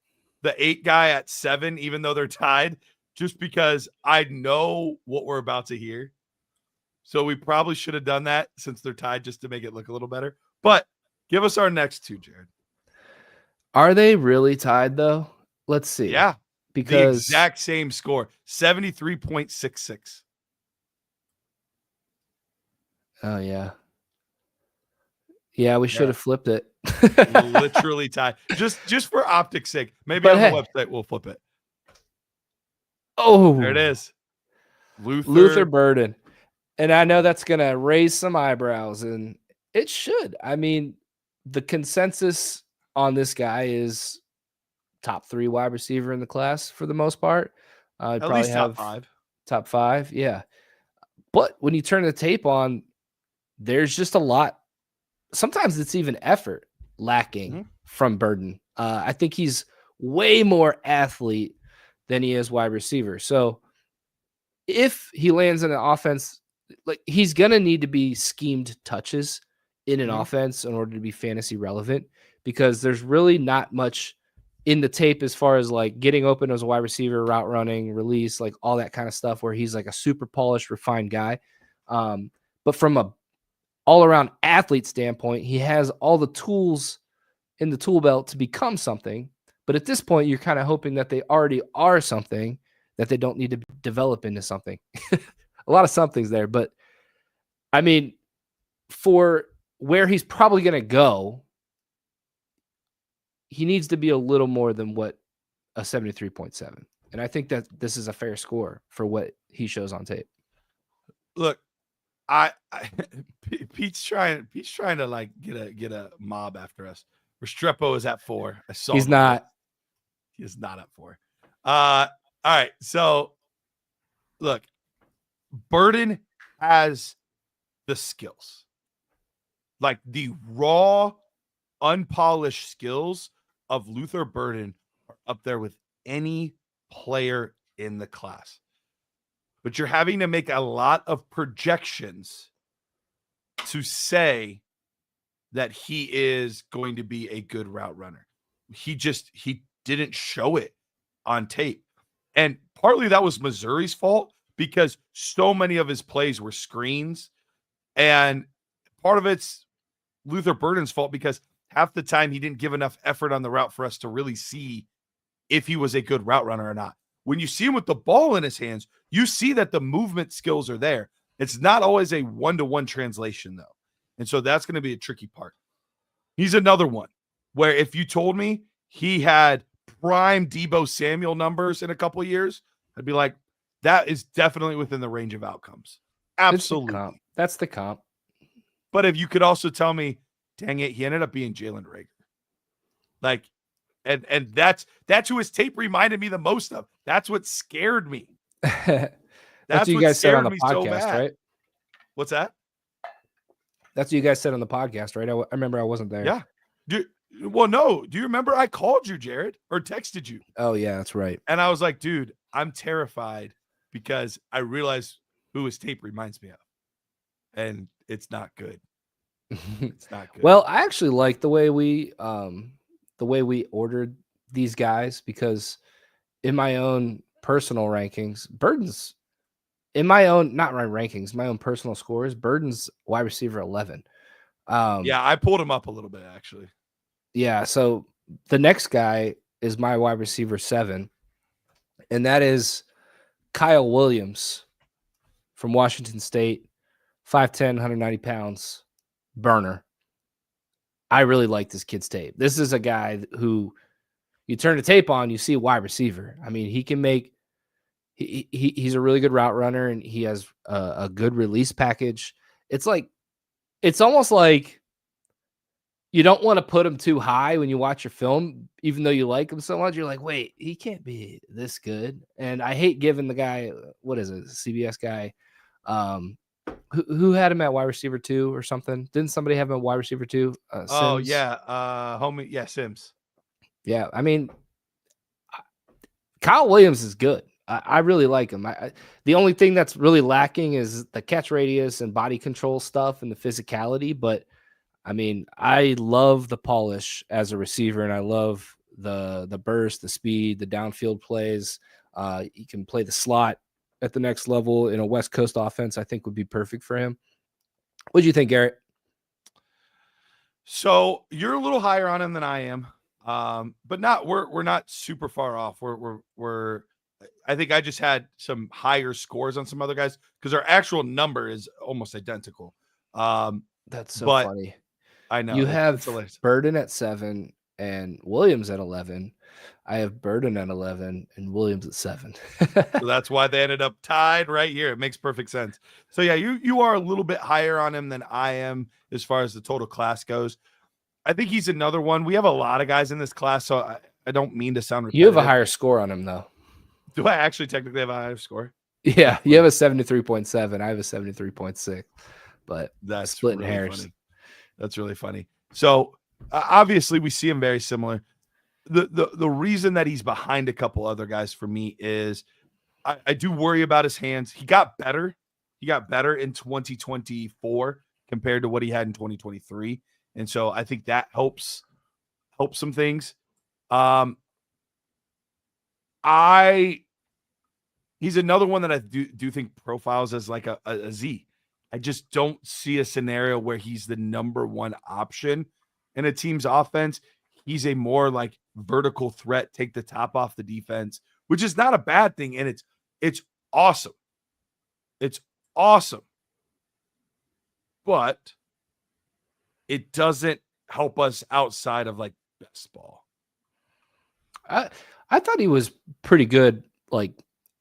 the 8 guy at 7, even though they're tied, just because I know what we're about to hear. So we probably should have done that since they're tied just to make it look a little better. But give us our next 2, Jared. Are they really tied though? Let's see. Yeah. Because the exact same score, 73.66. Oh yeah. Yeah, we should have flipped it. Literally tied. Just for optics sake. Maybe on the website we'll flip it. Oh, there it is. Luther Burden. And I know that's going to raise some eyebrows, and it should. I mean, the consensus on this guy is top 3 wide receiver in the class for the most part. At least top 5. Top 5, yeah. But when you turn the tape on, there's just a lot. Sometimes it's even effort lacking from Burden. I think he's way more athlete than he is wide receiver. So if he lands in an offense, like he's going to need to be schemed touches in an offense in order to be fantasy relevant, because there's really not much in the tape as far as like getting open as a wide receiver, route running, release, like all that kind of stuff where he's like a super polished, refined guy. But from a all around athlete standpoint, he has all the tools in the tool belt to become something. But at this point, you're kind of hoping that they already are something that they don't need to develop into something. A lot of somethings there, but I mean, for where he's probably going to go, he needs to be a little more than what a 73.7. And I think that this is a fair score for what he shows on tape. Look, I Pete's trying to like get a mob after us. Restrepo is at 4. I saw He's not. list. He is not at 4. All right. So look, Burden has the skills. Like the raw, unpolished skills of Luther Burden are up there with any player in the class. But you're having to make a lot of projections to say that he is going to be a good route runner. He didn't show it on tape. And partly that was Missouri's fault because so many of his plays were screens. And part of it's Luther Burden's fault because half the time he didn't give enough effort on the route for us to really see if he was a good route runner or not. When you see him with the ball in his hands, you see that the movement skills are there. It's not always a one-to-one translation, though. And so that's going to be a tricky part. He's another one where if you told me he had prime Deebo Samuel numbers in a couple of years, I'd be like, that is definitely within the range of outcomes. Absolutely. That's the comp. But if you could also tell me, dang it, he ended up being Jalen Reagor. Like, and that's who his tape reminded me the most of. That's what scared me. That's what you guys said on the podcast, right? What's that? That's what you guys said on the podcast, right? I remember I wasn't there. Yeah. Well, no. Do you remember I called you, Jared, or texted you? Oh, yeah, that's right. And I was like, dude, I'm terrified because I realized who his tape reminds me of. And it's not good. It's not good. Well, I actually like the way we ordered these guys because in my own personal rankings, Burden's in my own, not my rankings, my own personal scores, Burden's wide receiver 11. Yeah, I pulled him up a little bit, actually. Yeah, so the next guy is my wide receiver 7, and that is Kyle Williams from Washington State, 5'10", 190 pounds, burner. I really like this kid's tape. This is a guy who you turn the tape on, you see a wide receiver. I mean, he can make he's a really good route runner, and he has a good release package. It's almost like you don't want to put him too high when you watch your film, even though you like him so much. You're like, wait, he can't be this good. And I hate giving the guy, what is it, CBS guy, who had him at wide receiver 2 or something? Didn't somebody have him at wide receiver 2? Sims? Oh yeah, homie, yeah, Sims. Yeah, I mean, Kyle Williams is good. I really like him. The only thing that's really lacking is the catch radius and body control stuff and the physicality. But I mean, I love the polish as a receiver, and I love the burst, the speed, the downfield plays. He can play the slot at the next level in a West Coast offense. I think would be perfect for him. What do you think, Garrett? So you're a little higher on him than I am, but we're not super far off. We're I think I just had some higher scores on some other guys because our actual number is almost identical. That's so funny. I know you have Burden at 7 and Williams at 11. I have Burden at 11 and Williams at 7. So that's why they ended up tied right here. It makes perfect sense. So yeah, you are a little bit higher on him than I am as far as the total class goes. I think he's another one. We have a lot of guys in this class, so I don't mean to sound repetitive. You have a higher score on him, though. Do I actually technically have a higher score? Yeah, you have a 73.7. I have a 73.6. But that's splitting really hairs. Funny. That's really funny. So obviously we see him very similar. The reason that he's behind a couple other guys for me is I do worry about his hands. He got better. He got better in 2024 compared to what he had in 2023. And so I think that helps some things. He's another one that I do think profiles as like a Z. I just don't see a scenario where he's the number one option in a team's offense. He's a more like vertical threat, take the top off the defense, which is not a bad thing. And it's awesome. It's awesome. But it doesn't help us outside of like best ball. I thought he was pretty good, like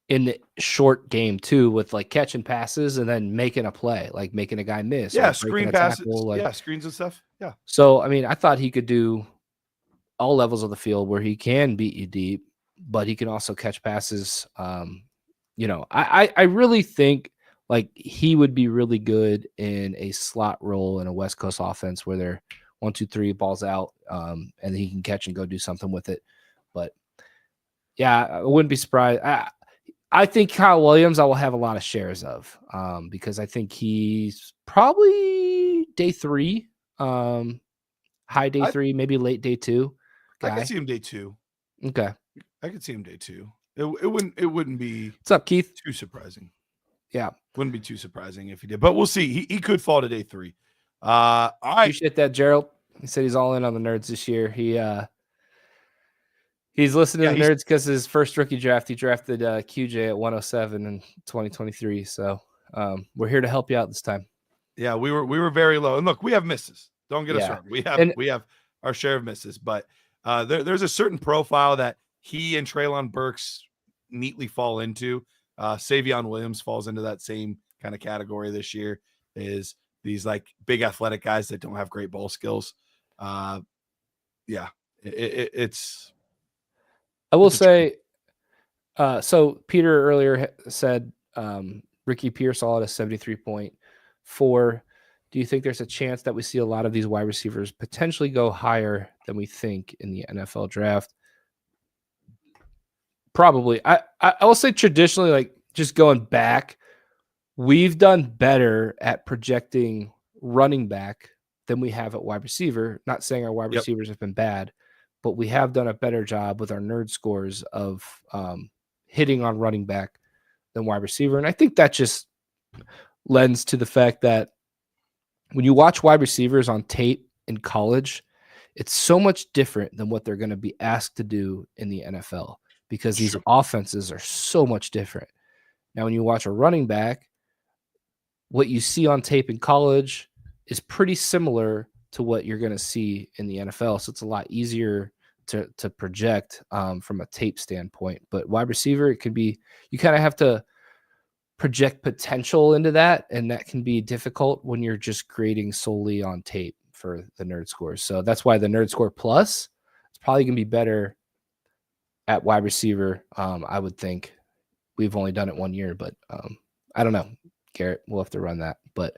in the short game too, with like catching passes and then making a play, like making a guy miss. Yeah, or screen a passes. tackle, like, yeah, screens and stuff. Yeah. So, I mean, I thought he could do all levels of the field where he can beat you deep, but he can also catch passes. I really think like he would be really good in a slot role in a West Coast offense where they're 1, 2, 3 balls out, and he can catch and go do something with it. But yeah, I wouldn't be surprised. I think Kyle Williams, I will have a lot of shares of, because I think he's probably day 3, high day 3, maybe late day 2 guy. I could see him day 2. Okay. I could see him day 2. It wouldn't be What's up, Keith? too surprising. Yeah. Wouldn't be too surprising if he did. But we'll see. He could fall to day 3. All right. Appreciate that, Gerald. He said he's all in on the Nerds this year. He's listening to the Nerds because his first rookie draft, he drafted QJ at 107 in 2023. So we're here to help you out this time. Yeah, we were very low. And look, we have misses. Don't get us wrong. We have our share of misses, but there's a certain profile that he and Treylon Burks neatly fall into. Savion Williams falls into that same kind of category this year. Is these like big athletic guys that don't have great ball skills. It's. I will say, so Peter earlier said Ricky Pierce all at a 73.4. Do you think there's a chance that we see a lot of these wide receivers potentially go higher than we think in the NFL draft? Probably. I will say traditionally, like just going back, we've done better at projecting running back than we have at wide receiver. Not saying our wide receivers have been bad, but we have done a better job with our nerd scores of hitting on running back than wide receiver. And I think that just lends to the fact that when you watch wide receivers on tape in college, it's so much different than what they're going to be asked to do in the NFL because these offenses are so much different. Now, when you watch a running back, what you see on tape in college is pretty similar to what you're going to see in the NFL. So it's a lot easier to project from a tape standpoint. But wide receiver, it can be, you kind of have to project potential into that, and that can be difficult when you're just grading solely on tape for the nerd scores. So that's why the nerd score plus, it's probably going to be better at wide receiver. I would think. We've only done it 1 year, but I don't know. Garrett, we'll have to run that. But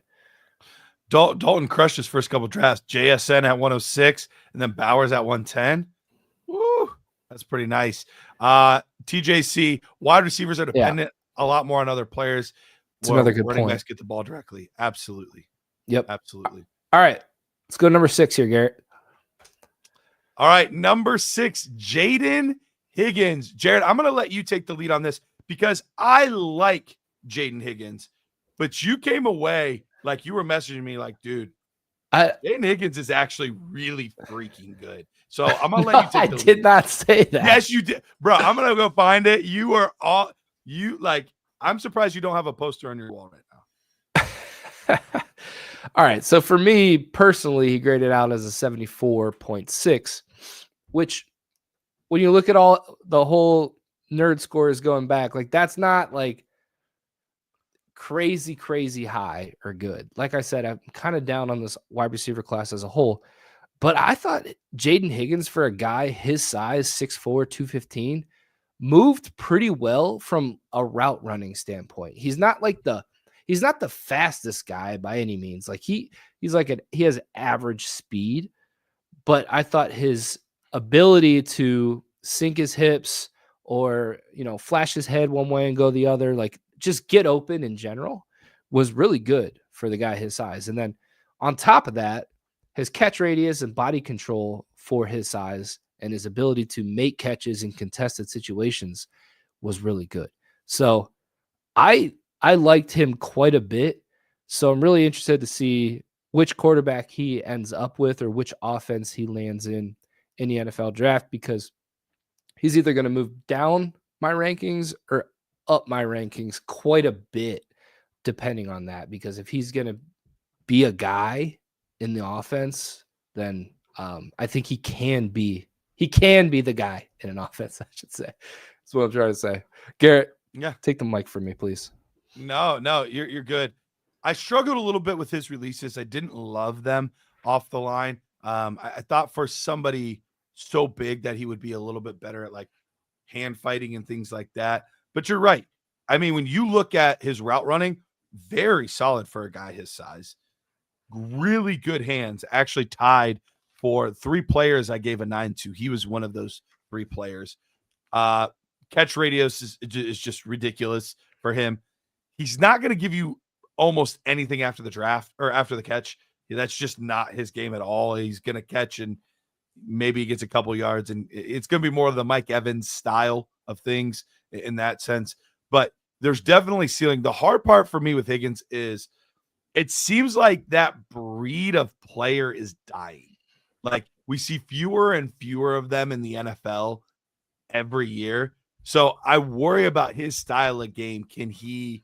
Dalton crushed his first couple drafts. JSN at 106 and then Bowers at 110. Woo, that's pretty nice. TJC, wide receivers are dependent a lot more on other players. It's another good running point. backs get the ball directly. Absolutely. Yep. Absolutely. All right. Let's go to number 6 here, Garrett. All right. Number 6, Jaden Higgins. Jared, I'm going to let you take the lead on this because I like Jaden Higgins, but you came away like you were messaging me like, dude, Jaden Higgins is actually really freaking good. So I'm going to let you take the lead. I did not say that. Yes, you did. Bro, I'm going to go find it. You are all I'm surprised you don't have a poster on your wall right now. All right. So for me personally, he graded out as a 74.6, which when you look at the whole nerd scores going back, like that's not like crazy high or good. Like I said, I'm kind of down on this wide receiver class as a whole, but I thought Jaden Higgins, for a guy his size, 6'4", 215, moved pretty well from a route running standpoint. He's not the fastest guy by any means. Like he has average speed, but I thought his ability to sink his hips or, flash his head one way and go the other, like just get open in general, was really good for the guy his size. And then on top of that, his catch radius and body control for his size and his ability to make catches in contested situations was really good. So I liked him quite a bit. So I'm really interested to see which quarterback he ends up with or which offense he lands in the NFL draft, because he's either going to move down my rankings or up my rankings quite a bit, depending on that. Because if he's going to be a guy in the offense, then I think he can be the guy in an offense, I should say. That's what I'm trying to say. Garrett, take the mic from me, please. No, you're good. I struggled a little bit with his releases. I didn't love them off the line. I thought for somebody so big that he would be a little bit better at like hand fighting and things like that. But you're right. I mean, when you look at his route running, very solid for a guy his size. Really good hands. Actually tied for 3 players I gave a 9 to. He was one of those 3 players. Catch radius is just ridiculous for him. He's not going to give you almost anything after the draft or after the catch. That's just not his game at all. He's going to catch and maybe he gets a couple yards, and it's going to be more of the Mike Evans style of things in that sense. But there's definitely ceiling. The hard part for me with Higgins is it seems like that breed of player is dying. Like we see fewer and fewer of them in the NFL every year. So I worry about his style of game. Can he,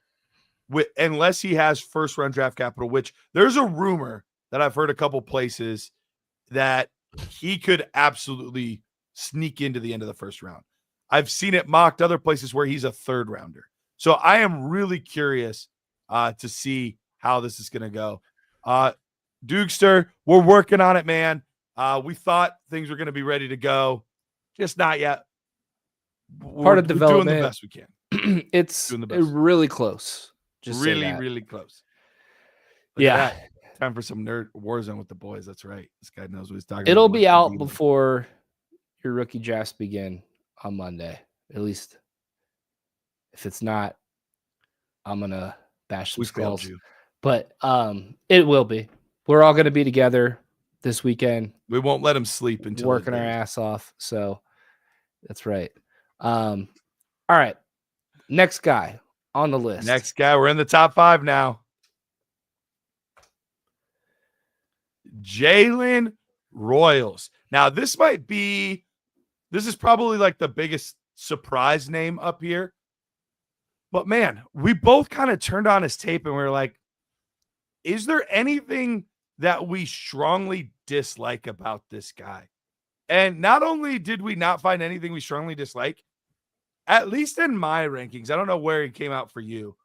unless he has first round draft capital, which there's a rumor that I've heard a couple places that he could absolutely sneak into the end of the first round. I've seen it mocked other places where he's a 3rd rounder. So I am really curious to see how this is going to go. Dukester, we're working on it, man. We thought things were going to be ready to go. Just not yet. Part of development. We're doing the best we can. It's really close. Just really close. Look at that. Time for some nerd Warzone with the boys. That's right. This guy knows what he's talking about. It'll be out before your rookie drafts begin on Monday. At least if it's not, I'm gonna bash some skulls. But it will be. We're all gonna be together this weekend. We won't let him sleep until working our ass off. So that's right. All right. Next guy on the list. Next guy. We're in the top 5 now. Jalen Royals. Now, this is probably like the biggest surprise name up here. But man, we both kind of turned on his tape and we were like, is there anything that we strongly dislike about this guy? And not only did we not find anything we strongly dislike, at least in my rankings, I don't know where he came out for you,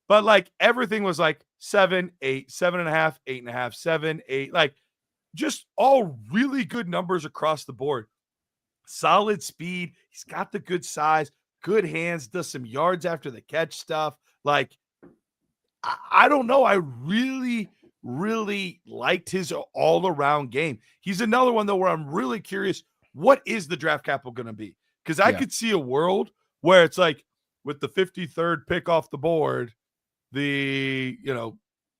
but like everything was like 7, 8, 7.5, 8.5, 7, 8, like just all really good numbers across the board. Solid speed. He's got the good size, good hands, does some yards after the catch stuff. Like, I don't know. I really liked his all-around game. He's another one, though, where I'm really curious, what is the draft capital going to be? Because I could see a world where it's like with the 53rd pick off the board, the,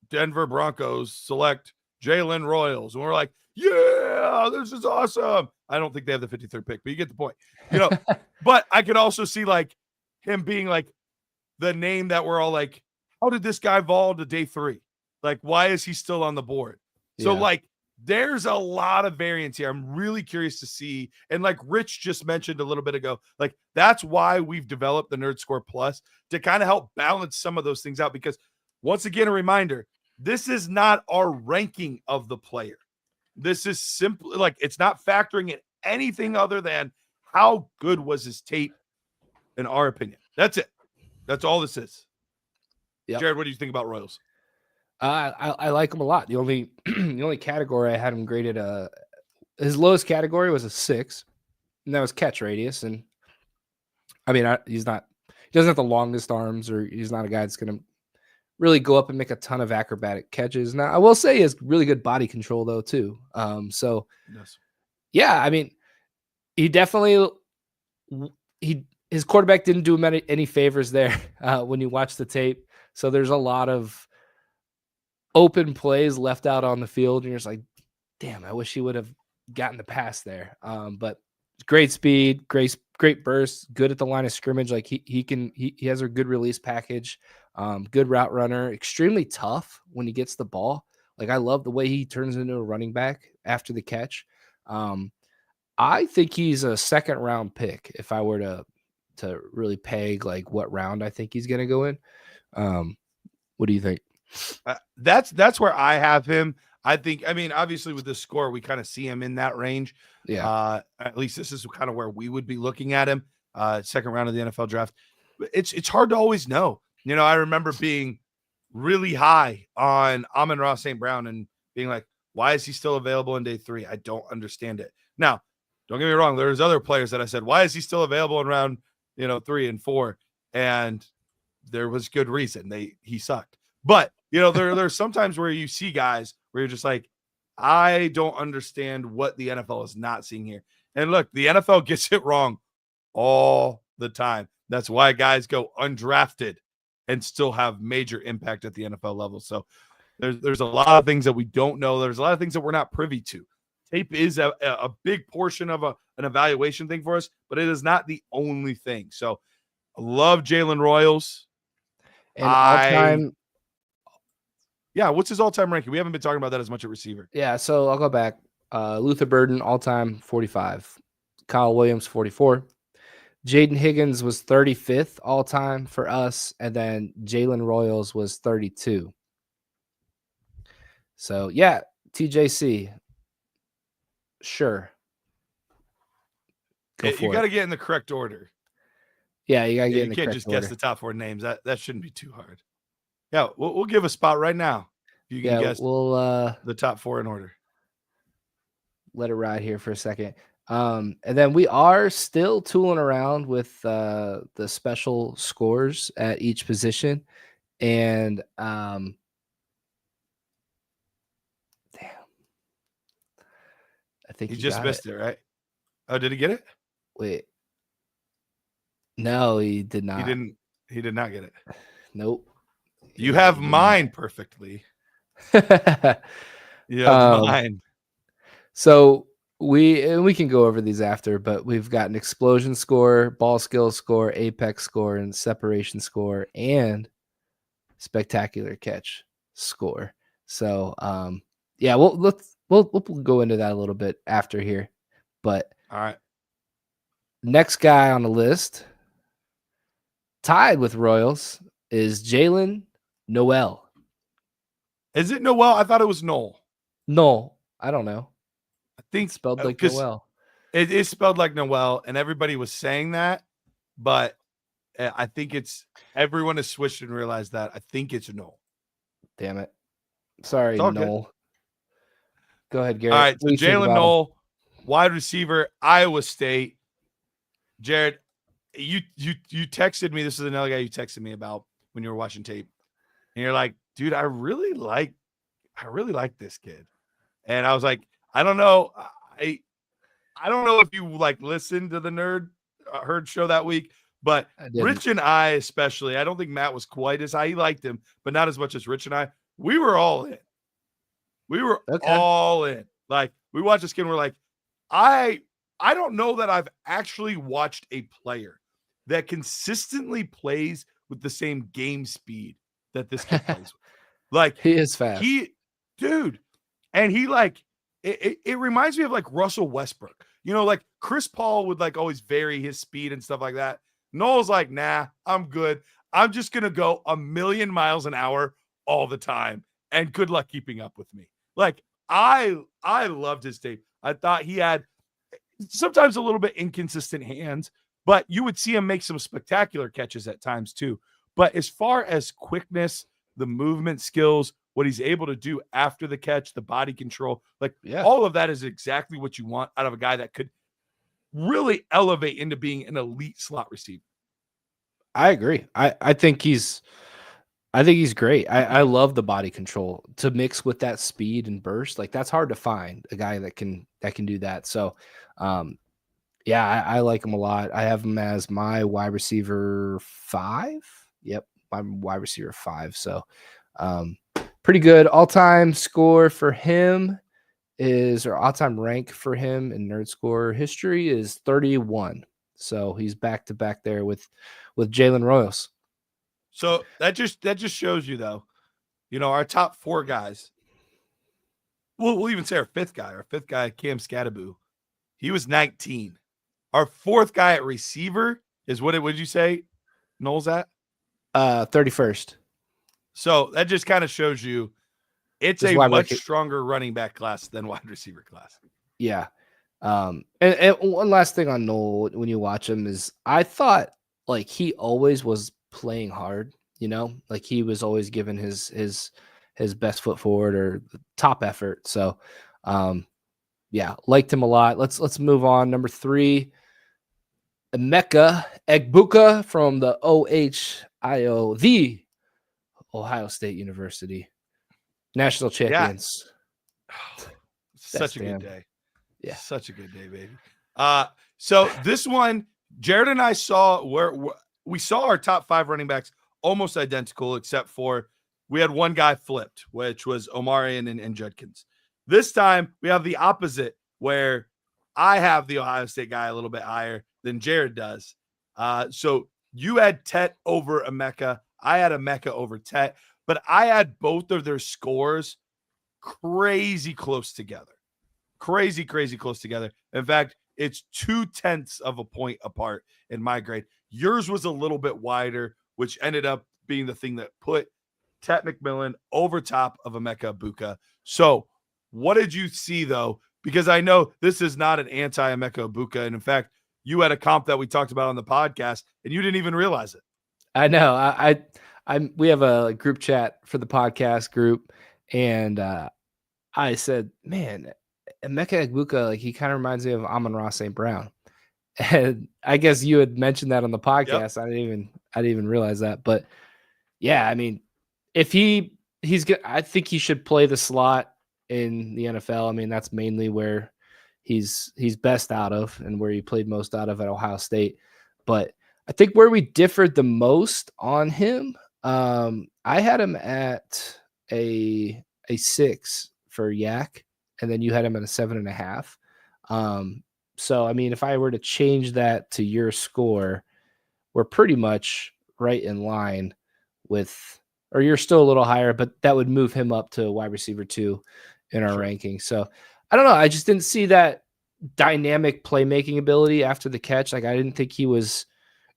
Denver Broncos select Jalen Royals. And we're like, yeah, this is awesome. I don't think they have the 53rd pick, but you get the point. But I could also see like him being like the name that we're all like, how did this guy fall to day 3? Like, why is he still on the board? So like, there's a lot of variance here. I'm really curious to see. And like Rich just mentioned a little bit ago, like that's why we've developed the NerdScore Plus to kind of help balance some of those things out. Because once again, a reminder, this is not our ranking of the player. This is simply like, it's not factoring in anything other than how good was his tape in our opinion. That's it. That's all this is. Yep. Jared, what do you think about Royals? I like him a lot. The only category I had him graded, his lowest category was a 6, and that was catch radius. And I mean, he doesn't have the longest arms, or he's not a guy that's going to really go up and make a ton of acrobatic catches. Now, I will say he has really good body control though too. Yeah, I mean, he definitely his quarterback didn't do him any favors there when you watch the tape. So there's a lot of open plays left out on the field, and you're just like, damn, I wish he would have gotten the pass there. But great speed, great burst, good at the line of scrimmage. Like he has a good release package, good route runner, extremely tough when he gets the ball. Like I love the way he turns into a running back after the catch. I think he's a 2nd round pick if I were to really peg like what round I think he's going to go in. What do you think? That's where I have him. I think, I mean, obviously with this score, we kind of see him in that range. Yeah. At least this is kind of where we would be looking at him. Second round of the NFL draft. But it's hard to always know. You know, I remember being really high on Amon-Ra St. Brown and being like, why is he still available in day 3? I don't understand it. Now, don't get me wrong. There's other players that I said, why is he still available in round, 3 and 4? And there was good reason. He sucked. But, there's sometimes where you see guys where you're just like, I don't understand what the NFL is not seeing here. And look, the NFL gets it wrong all the time. That's why guys go undrafted and still have major impact at the NFL level. So there's a lot of things that we don't know. There's a lot of things that we're not privy to. Tape is a big portion of an evaluation thing for us, but it is not the only thing. So I love Jalen Royals. And all-time. Yeah, what's his all-time ranking? We haven't been talking about that as much at receiver. Yeah, so I'll go back. Luther Burden, all-time 45. Kyle Williams, 44. Jaden Higgins was 35th all-time for us, and then Jalen Royals was 32. So, yeah, TJC. Sure. You got to get in the correct order. Yeah, you got to get in the correct order. You can't just guess the top 4 names. That shouldn't be too hard. Yeah, we'll give a spot right now. If you can guess the top 4 in order. Let it ride here for a second. And then we are still tooling around with the special scores at each position. And damn. I think he just missed it, right? Oh, did he get it? Wait. No, he did not. He did not get it. Nope. You have mine perfectly. You have mine. So we can go over these after, but we've got an explosion score, ball skills score, apex score, and separation score, and spectacular catch score. So yeah, we'll go into that a little bit after here. But all right. Next guy on the list, tied with Royals, is Jalen Noel. Is it Noel? I thought it was Noel. No, I don't know. I think it's spelled like Noel. It is spelled like Noel, and everybody was saying that, but I think everyone has switched and realized that. I think it's Noel. Damn it. Sorry, Noel. Go ahead, Garrett. All right, so Jalen Noel, wide receiver, Iowa State. Jared, you texted me. This is another guy you texted me about when you were watching tape. And you're like, dude, I really like this kid. And I was like, I don't know. I don't know if you listened to the Herd show that week, but Rich and I, especially, I don't think Matt was quite as high. He liked him, but not as much as Rich and I. We were all in. All in. We watched this kid and we're like, I don't know that I've actually watched a player that consistently plays with the same game speed that this kid plays with. He is fast. Dude. And he it reminds me of Russell Westbrook. Chris Paul would always vary his speed and stuff like that. Noel's like, nah, I'm good. I'm just going to go 1,000,000 miles an hour all the time. And good luck keeping up with me. I loved his tape. I thought he had sometimes a little bit inconsistent hands, but you would see him make some spectacular catches at times too. But as far as quickness, the movement skills, what he's able to do after the catch, the body control, all of that is exactly what you want out of a guy that could really elevate into being an elite slot receiver. I agree. I think he's great. I love the body control to mix with that speed and burst. That's hard to find a guy that can do that. So, yeah, I like him a lot. I have him as my wide receiver 5. Yep, my wide receiver 5. So, pretty good. All-time score for him or all-time rank for him in NerdScore history is 31. So he's back to back there with Jalen Royals. So that just shows you, though, our top 4 guys. We'll even say our fifth guy, Cam Scataboo. He was 19. Our 4th guy at receiver is what would you say Noel's at? 31st. So that just kind of shows you It's This a wide much receiver- stronger running back class than wide receiver class. Yeah. And one last thing on Noel when you watch him is I thought like he always was playing hard, like he was always giving his best foot forward or the top effort. So yeah, liked him a lot. Let's move on. Number 3, Emeka Egbuka from the OHIO, the Ohio State University national champions. Such a good day. Yeah. Such a good day, baby. So this one, Jared and I saw where we saw our top 5 running backs almost identical, except for we had one guy flipped, which was Omarion and Judkins. This time we have the opposite, where I have the Ohio State guy a little bit higher than Jared does. So you had Tet over Emeka. I had Emeka over Tet, but I had both of their scores crazy close together. Crazy close together. In fact, it's 0.2 of a point apart in my grade. Yours was a little bit wider, which ended up being the thing that put Tet McMillan over top of Emeka Egbuka. So what did you see, though? Because I know this is not an anti-Emeka Egbuka. And in fact, you had a comp that we talked about on the podcast, and you didn't even realize it. I know. We have a group chat for the podcast group, and I said, man, Emeka Egbuka, like he kind of reminds me of Amon-Ra St. Brown. And I guess you had mentioned that on the podcast. Yep. I didn't even realize that. But yeah, I mean, if he's good, I think he should play the slot in the NFL. I mean, that's mainly where he's best out of and where he played most out of at Ohio State. But I think where we differed the most on him, I had him at a 6 for Yak, and then you had him at a 7.5. So, I mean, if I were to change that to your score, we're pretty much right in line with, or you're still a little higher, but that would move him up to wide receiver 2 in our ranking. So I don't know. I just didn't see that dynamic playmaking ability after the catch. Like I didn't think he was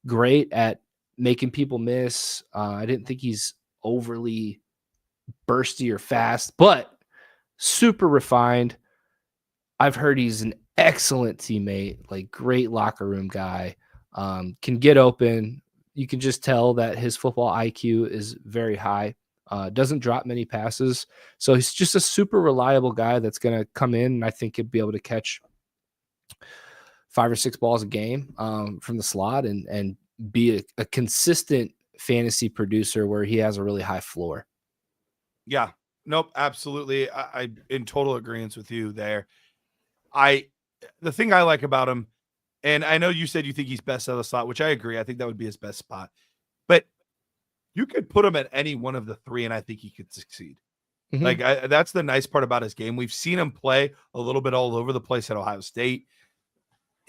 great at making people miss. I didn't think he's overly bursty or fast, but super refined. I've heard he's an excellent teammate, like great locker room guy, can get open. You can just tell that his football IQ is very high, doesn't drop many passes. So he's just a super reliable guy that's going to come in, and I think he'd be able to catch 5 or 6 balls a game from the slot and be a consistent fantasy producer where he has a really high floor. Yeah, nope, absolutely. I in total agreement with you there. The thing I like about him, and I know you said you think he's best out of the slot, which I agree. I think that would be his best spot. But you could put him at any one of the 3, and I think he could succeed. Mm-hmm. Like that's the nice part about his game. We've seen him play a little bit all over the place at Ohio State,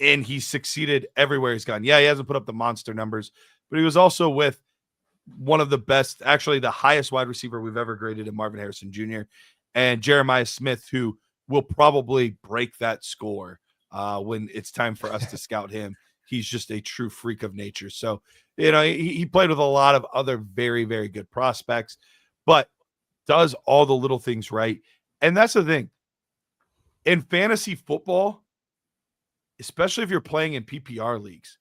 and he's succeeded everywhere he's gone. Yeah, he hasn't put up the monster numbers, but he was also with one of the best, actually the highest wide receiver we've ever graded in Marvin Harrison Jr. and Jeremiah Smith, who will probably break that score when it's time for us to scout him. He's just a true freak of nature. So, he played with a lot of other very, very good prospects, but does all the little things right. And that's the thing. In fantasy football, especially if you're playing in PPR leagues,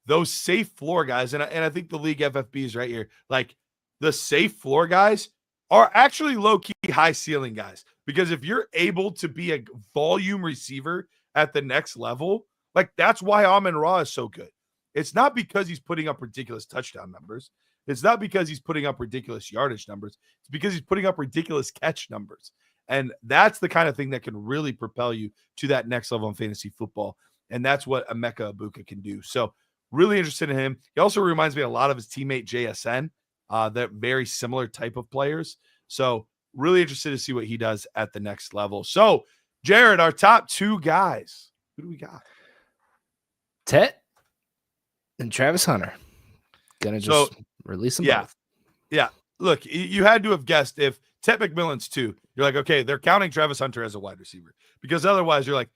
those safe floor guys, and I think the league FFB is right here, like the safe floor guys are actually low-key high ceiling guys. Because if you're able to be a volume receiver at the next level, like that's why Amon-Ra is so good. It's not because he's putting up ridiculous touchdown numbers. It's not because he's putting up ridiculous yardage numbers. It's because he's putting up ridiculous catch numbers. And that's the kind of thing that can really propel you to that next level in fantasy football. And that's what Emeka Egbuka can do. So really interested in him. He also reminds me a lot of his teammate JSN. They're very similar type of players. So really interested to see what he does at the next level. So, Jared, our top 2 guys. Who do we got? Tet and Travis Hunter. Gonna just release them both. Yeah. Look, you had to have guessed if Tet McMillan's 2. You're like, okay, they're counting Travis Hunter as a wide receiver. Because otherwise you're like,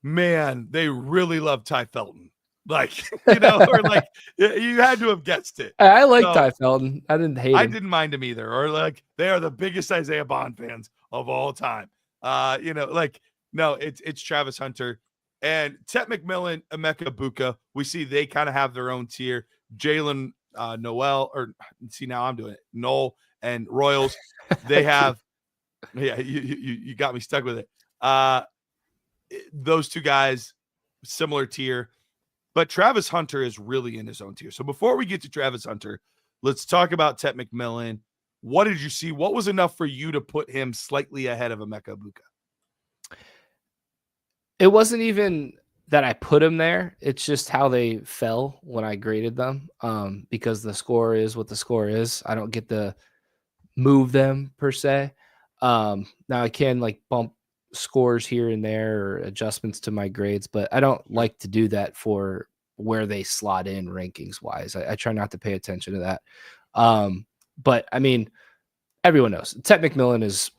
man, they really love Ty Felton. Like, or like you had to have guessed it. I like So, Ty Felton. I didn't hate him. I didn't mind him either. Or like they are the biggest Isaiah Bond fans of all time. No, it's Travis Hunter and Tet McMillan, Emeka Buka. We see they kind of have their own tier. Jalen Noel, or see now I'm doing it. Noel and Royals. They have, yeah, you got me stuck with it. Those two guys, similar tier. But Travis Hunter is really in his own tier. So before we get to Travis Hunter, let's talk about Tet McMillan. What did you see? What was enough for you to put him slightly ahead of Emeka Buka? It wasn't even that I put him there. It's just how they fell when I graded them. Because the score is what the score is. I don't get to move them per se. Now I can like bump scores here and there or adjustments to my grades, but I don't like to do that for where they slot in rankings wise. I try not to pay attention to that. But I mean, everyone knows Tet McMillan is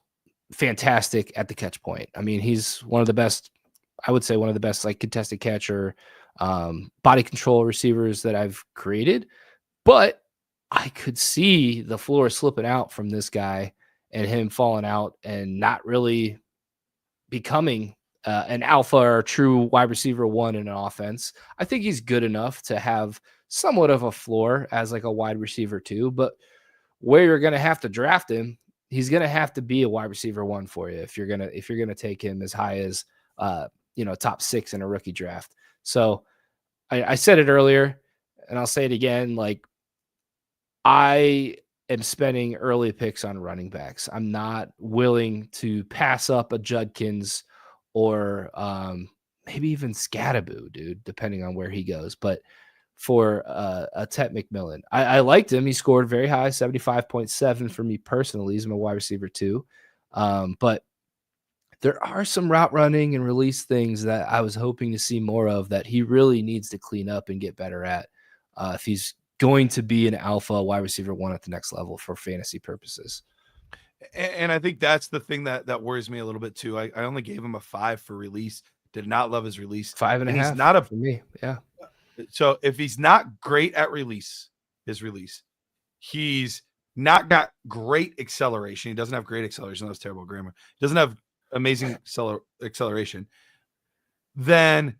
fantastic at the catch point. I mean, he's one of the best, I would say one of the best like contested catcher, body control receivers that I've created, but I could see the floor slipping out from this guy and him falling out and not really becoming an alpha or true wide receiver one in an offense. I think he's good enough to have somewhat of a floor as like a wide receiver too, but where you're going to have to draft him, he's going to have to be a wide receiver one for you. If you're going to take him as high as, top 6 in a rookie draft. So I said it earlier and I'll say it again. Like I am spending early picks on running backs. I'm not willing to pass up a Judkins or maybe even Scataboo, dude, depending on where he goes. But for a Tet McMillan, I liked him. He scored very high, 75.7 for me personally. He's my wide receiver too. But there are some route running and release things that I was hoping to see more of that he really needs to clean up and get better at if he's going to be an alpha wide receiver one at the next level for fantasy purposes. And I think that's the thing that worries me a little bit too. I only gave him a 5 for release. Did not love his release. 5.5. He's not for me. Yeah. So if he's not great at his release, he's not got great acceleration. He doesn't have great acceleration. That was terrible grammar. He doesn't have amazing acceleration. Then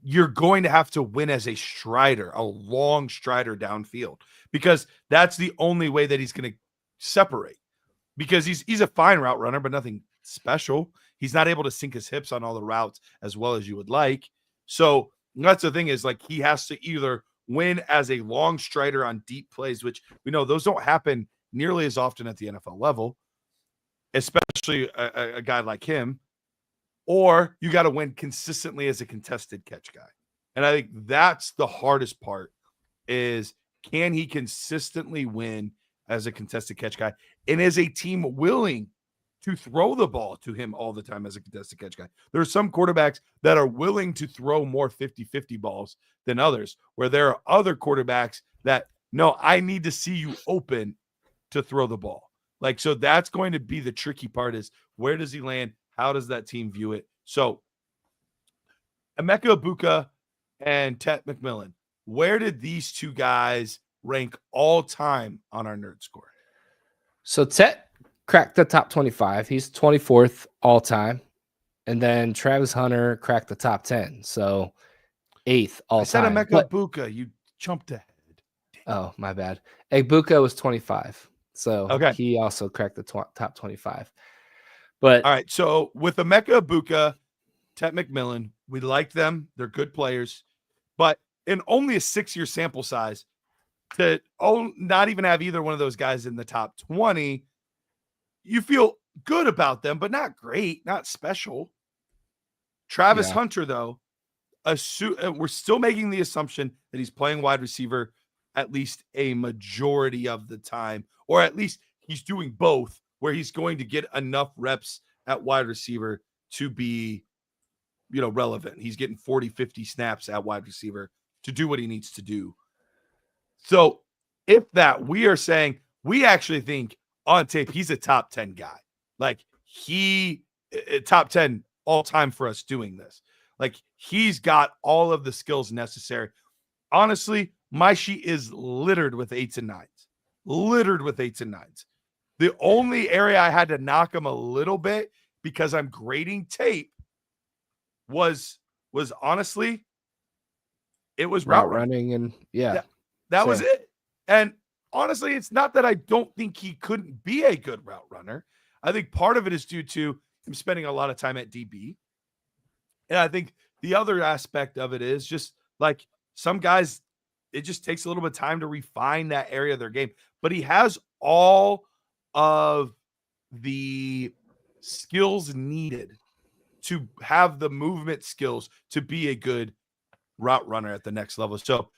you're going to have to win as a strider, a long strider downfield, because that's the only way that he's going to separate, because he's a fine route runner, but nothing special. He's not able to sink his hips on all the routes as well as you would like. So that's the thing, is like he has to either win as a long strider on deep plays, which we know those don't happen nearly as often at the NFL level, especially a guy like him, or you got to win consistently as a contested catch guy. And I think that's the hardest part, is can he consistently win as a contested catch guy? And is a team willing to throw the ball to him all the time as a contested catch guy? There are some quarterbacks that are willing to throw more 50-50 balls than others, where there are other quarterbacks that, no, I need to see you open to throw the ball. Like, so that's going to be the tricky part, is where does he land? How does that team view it? So Emeka Buka and Tet McMillan, where did these two guys rank all time on our NerdScore? So Tet cracked the top 25. He's 24th all time. And then Travis Hunter cracked the top 10. So 8th all time. I said Emeka Buka. You jumped ahead. Oh, my bad. Egbuka was 25. So okay, he also cracked the top 25. But all right. So with Emeka Buka, Tet McMillan, we like them. They're good players. But in only a 6-year sample size, to not even have either one of those guys in the top 20, you feel good about them, but not great, not special. Travis Hunter, though, we're still making the assumption that he's playing wide receiver at least a majority of the time, or at least he's doing both, where he's going to get enough reps at wide receiver to be, relevant. He's getting 40, 50 snaps at wide receiver to do what he needs to do. So if that, we are saying, we actually think on tape, he's a top 10 guy. Like top 10 all time for us doing this. Like he's got all of the skills necessary. honestly, my sheet is littered with 8s and 9s. Littered with 8s and 9s. The only area I had to knock him a little bit because I'm grading tape was honestly, it was route running. And yeah. That was it. And honestly, it's not that I don't think he couldn't be a good route runner. I think part of it is due to him spending a lot of time at DB. And I think the other aspect of it is just like some guys, it just takes a little bit of time to refine that area of their game. But he has all of the skills needed to have the movement skills to be a good route runner at the next level. So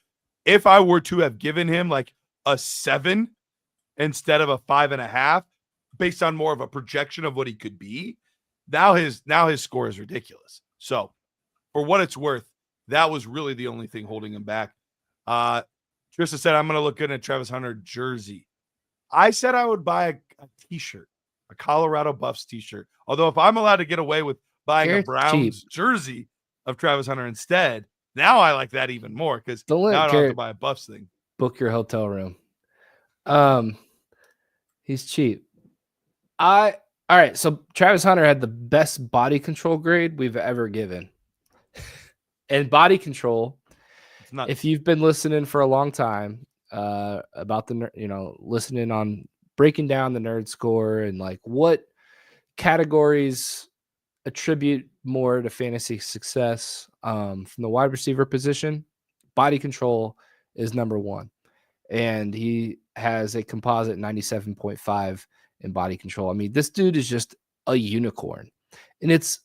if I were to have given him like a 7 instead of a 5.5, based on more of a projection of what he could be, now his score is ridiculous. So for what it's worth, that was really the only thing holding him back. Trista said, I'm going to look good in a Travis Hunter jersey. I said I would buy a t-shirt, a Colorado Buffs t-shirt. Although if I'm allowed to get away with buying a Browns jersey of Travis Hunter instead, now I like that even more because now I don't have to buy a Buffs thing. Book your hotel room. He's cheap. All right. So Travis Hunter had the best body control grade we've ever given. And body control, if you've been listening for a long time about listening on breaking down the NerdScore and like what categories attribute more to fantasy success from the wide receiver position, body control is number one. And he has a composite 97.5 in body control. I mean, this dude is just a unicorn. And it's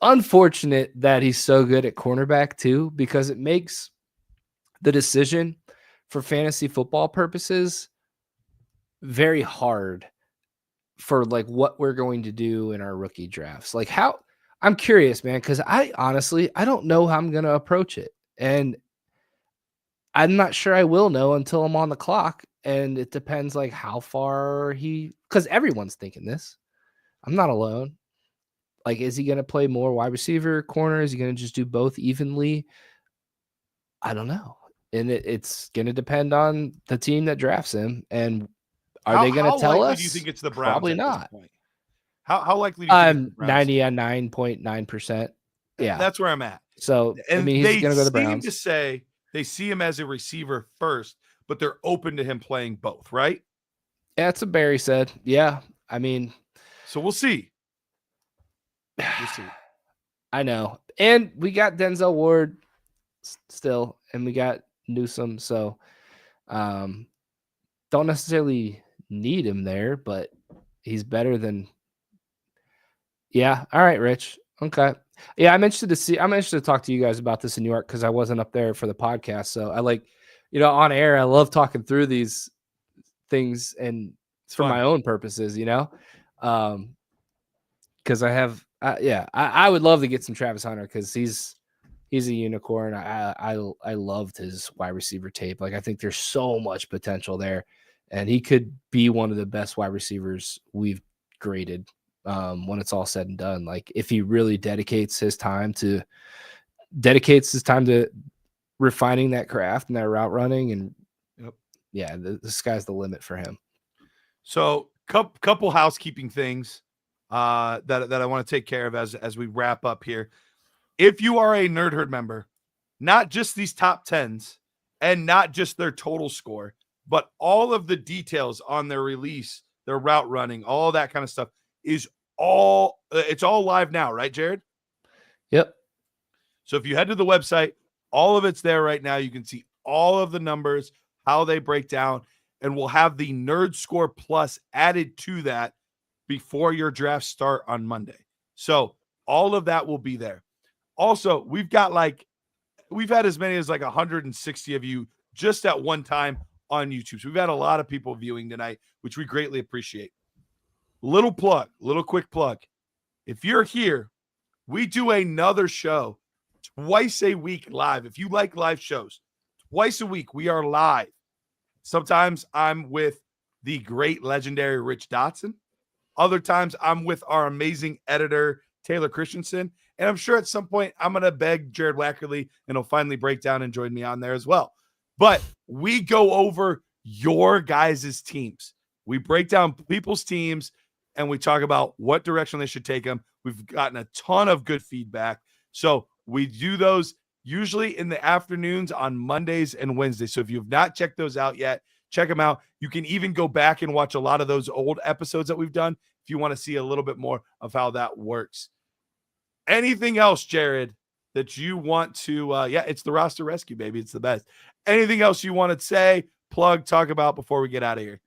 unfortunate that he's so good at cornerback too, because it makes the decision for fantasy football purposes very hard for like what we're going to do in our rookie drafts. Like I'm curious, man, because I don't know how I'm going to approach it. And I'm not sure I will know until I'm on the clock. And it depends like how far because everyone's thinking this. I'm not alone. Like, is he going to play more wide receiver, corner? Is he going to just do both evenly? I don't know. And it's going to depend on the team that drafts him. And are they going to tell us? Do you think it's the Browns? Probably at not. This point? How likely do you think it's the Browns? 99.9%. Yeah. That's where I'm at. So, I mean, he's going to go to the Browns. They seem to say they see him as a receiver first, but they're open to him playing both, right? Yeah, that's what Barry said. Yeah. I mean. So we'll see. We'll see. I know. And we got Denzel Ward still, and we got Newsome. So don't necessarily need him there, but he's better than. Yeah. All right, Rich. Okay. Yeah, I'm interested to talk to you guys about this in New York because I wasn't up there for the podcast. So I on air, I love talking through these things and it's for my own purposes, because I have, I would love to get some Travis Hunter because he's a unicorn. I loved his wide receiver tape. Like I think there's so much potential there, and he could be one of the best wide receivers we've graded when it's all said and done. Like if he really dedicates his time to refining that craft and that route running, and the sky's the limit for him. So couple housekeeping things that I want to take care of as we wrap up here. If you are a Nerd Herd member, not just these top 10s and not just their total score, but all of the details on their release, their route running, all that kind of stuff it's all live now, right, Jared? Yep. So if you head to the website, all of it's there right now. You can see all of the numbers, how they break down, and we'll have the NerdScore Plus added to that before your drafts start on Monday. So all of that will be there. Also, we've had as many as 160 of you just at one time on YouTube. So we've had a lot of people viewing tonight, which we greatly appreciate. Little quick plug. If you're here, we do another show twice a week live. If you like live shows, twice a week, we are live. Sometimes I'm with the great legendary Rich Dotson. Other times I'm with our amazing editor, Taylor Christensen. And I'm sure at some point I'm going to beg Jared Wackerly and he'll finally break down and join me on there as well. But we go over your guys' teams. We break down people's teams and we talk about what direction they should take them. We've gotten a ton of good feedback. So we do those usually in the afternoons on Mondays and Wednesdays. So if you've not checked those out yet, check them out. You can even go back and watch a lot of those old episodes that we've done if you want to see a little bit more of how that works. Anything else, Jared, that you want to it's the roster rescue, baby. It's the best. Anything else you want to say, plug, talk about before we get out of here?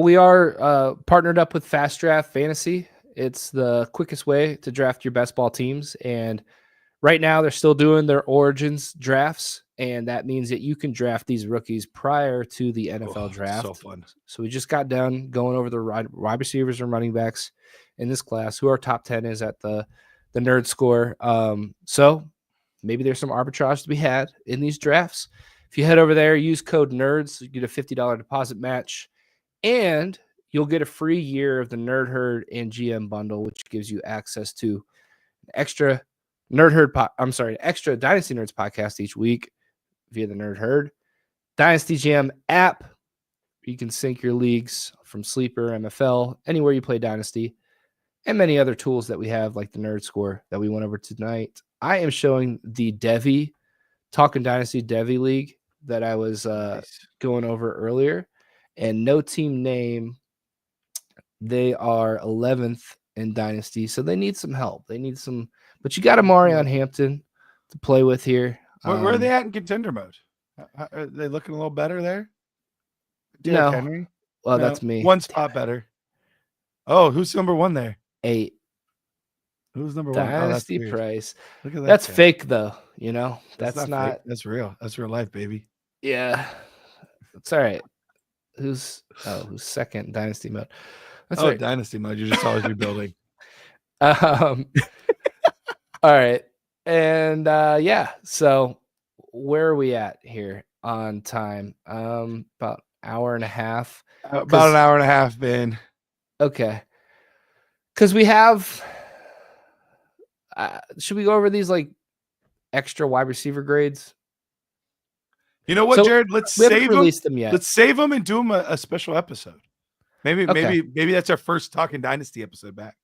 We are partnered up with Fast Draft Fantasy. It's the quickest way to draft your best ball teams. And right now they're still doing their origins drafts. And that means that you can draft these rookies prior to the NFL draft. So fun. So we just got done going over the wide receivers and running backs in this class, who our top 10 is at the NerdScore. So maybe there's some arbitrage to be had in these drafts. If you head over there, use code NERDS, you get a $50 deposit match, and you'll get a free year of the Nerd Herd and GM bundle, which gives you access to an extra extra Dynasty Nerds podcast each week via the Nerd Herd. Dynasty GM app. You can sync your leagues from Sleeper, MFL, anywhere you play Dynasty, and many other tools that we have, like the NerdScore that we went over tonight. I am showing the Devi, Talking Dynasty Devi League that I was going over earlier, and no team name. They are 11th in Dynasty, so they need some help. They need some, but you got Amarion Hampton to play with here. Where are they at in contender mode? Are they looking a little better there? No. Henry? Well, that's me. One spot better. Oh, who's number one there? 8. Who's number Dynasty one? Price. Look at that. That's fake, though. You know, that's not fake. That's real. That's real life, baby. Yeah, it's all right. Who's second in Dynasty mode? That's right. Dynasty mode. You're just always rebuilding. All right, and so where are we at here on time? About hour and a half. About an hour and a half, Ben. Okay, because we have. Should we go over these like extra wide receiver grades? You know what, so Jared? Let's save them yet. Let's save them and do them a special episode. Maybe that's our first Talking Dynasty episode back.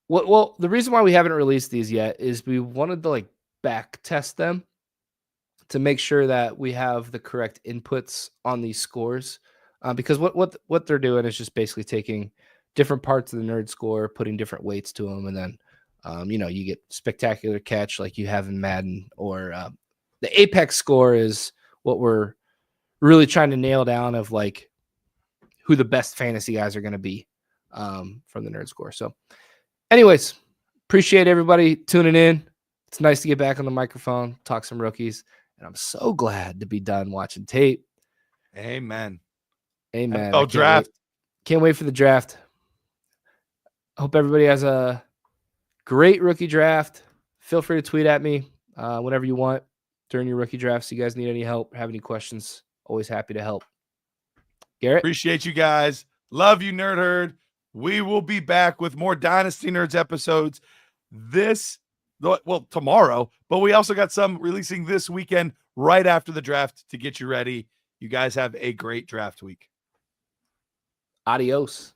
Well, the reason why we haven't released these yet is we wanted to like back test them to make sure that we have the correct inputs on these scores. Because what they're doing is just basically taking different parts of the nerd score, putting different weights to them, and then you get spectacular catch like you have in Madden, or the Apex score is what we're really trying to nail down of like who the best fantasy guys are going to be from the nerd score. So anyways, appreciate everybody tuning in. It's nice to get back on the microphone, talk some rookies, and I'm so glad to be done watching tape. Amen. NFL draft. Can't wait for the draft. Hope everybody has a great rookie draft. Feel free to tweet at me whenever you want during your rookie drafts. You guys need any help, have any questions, always happy to help. Garrett? Appreciate you guys. Love you, Nerd Herd. We will be back with more Dynasty Nerds episodes tomorrow, but we also got some releasing this weekend right after the draft to get you ready. You guys have a great draft week. Adios.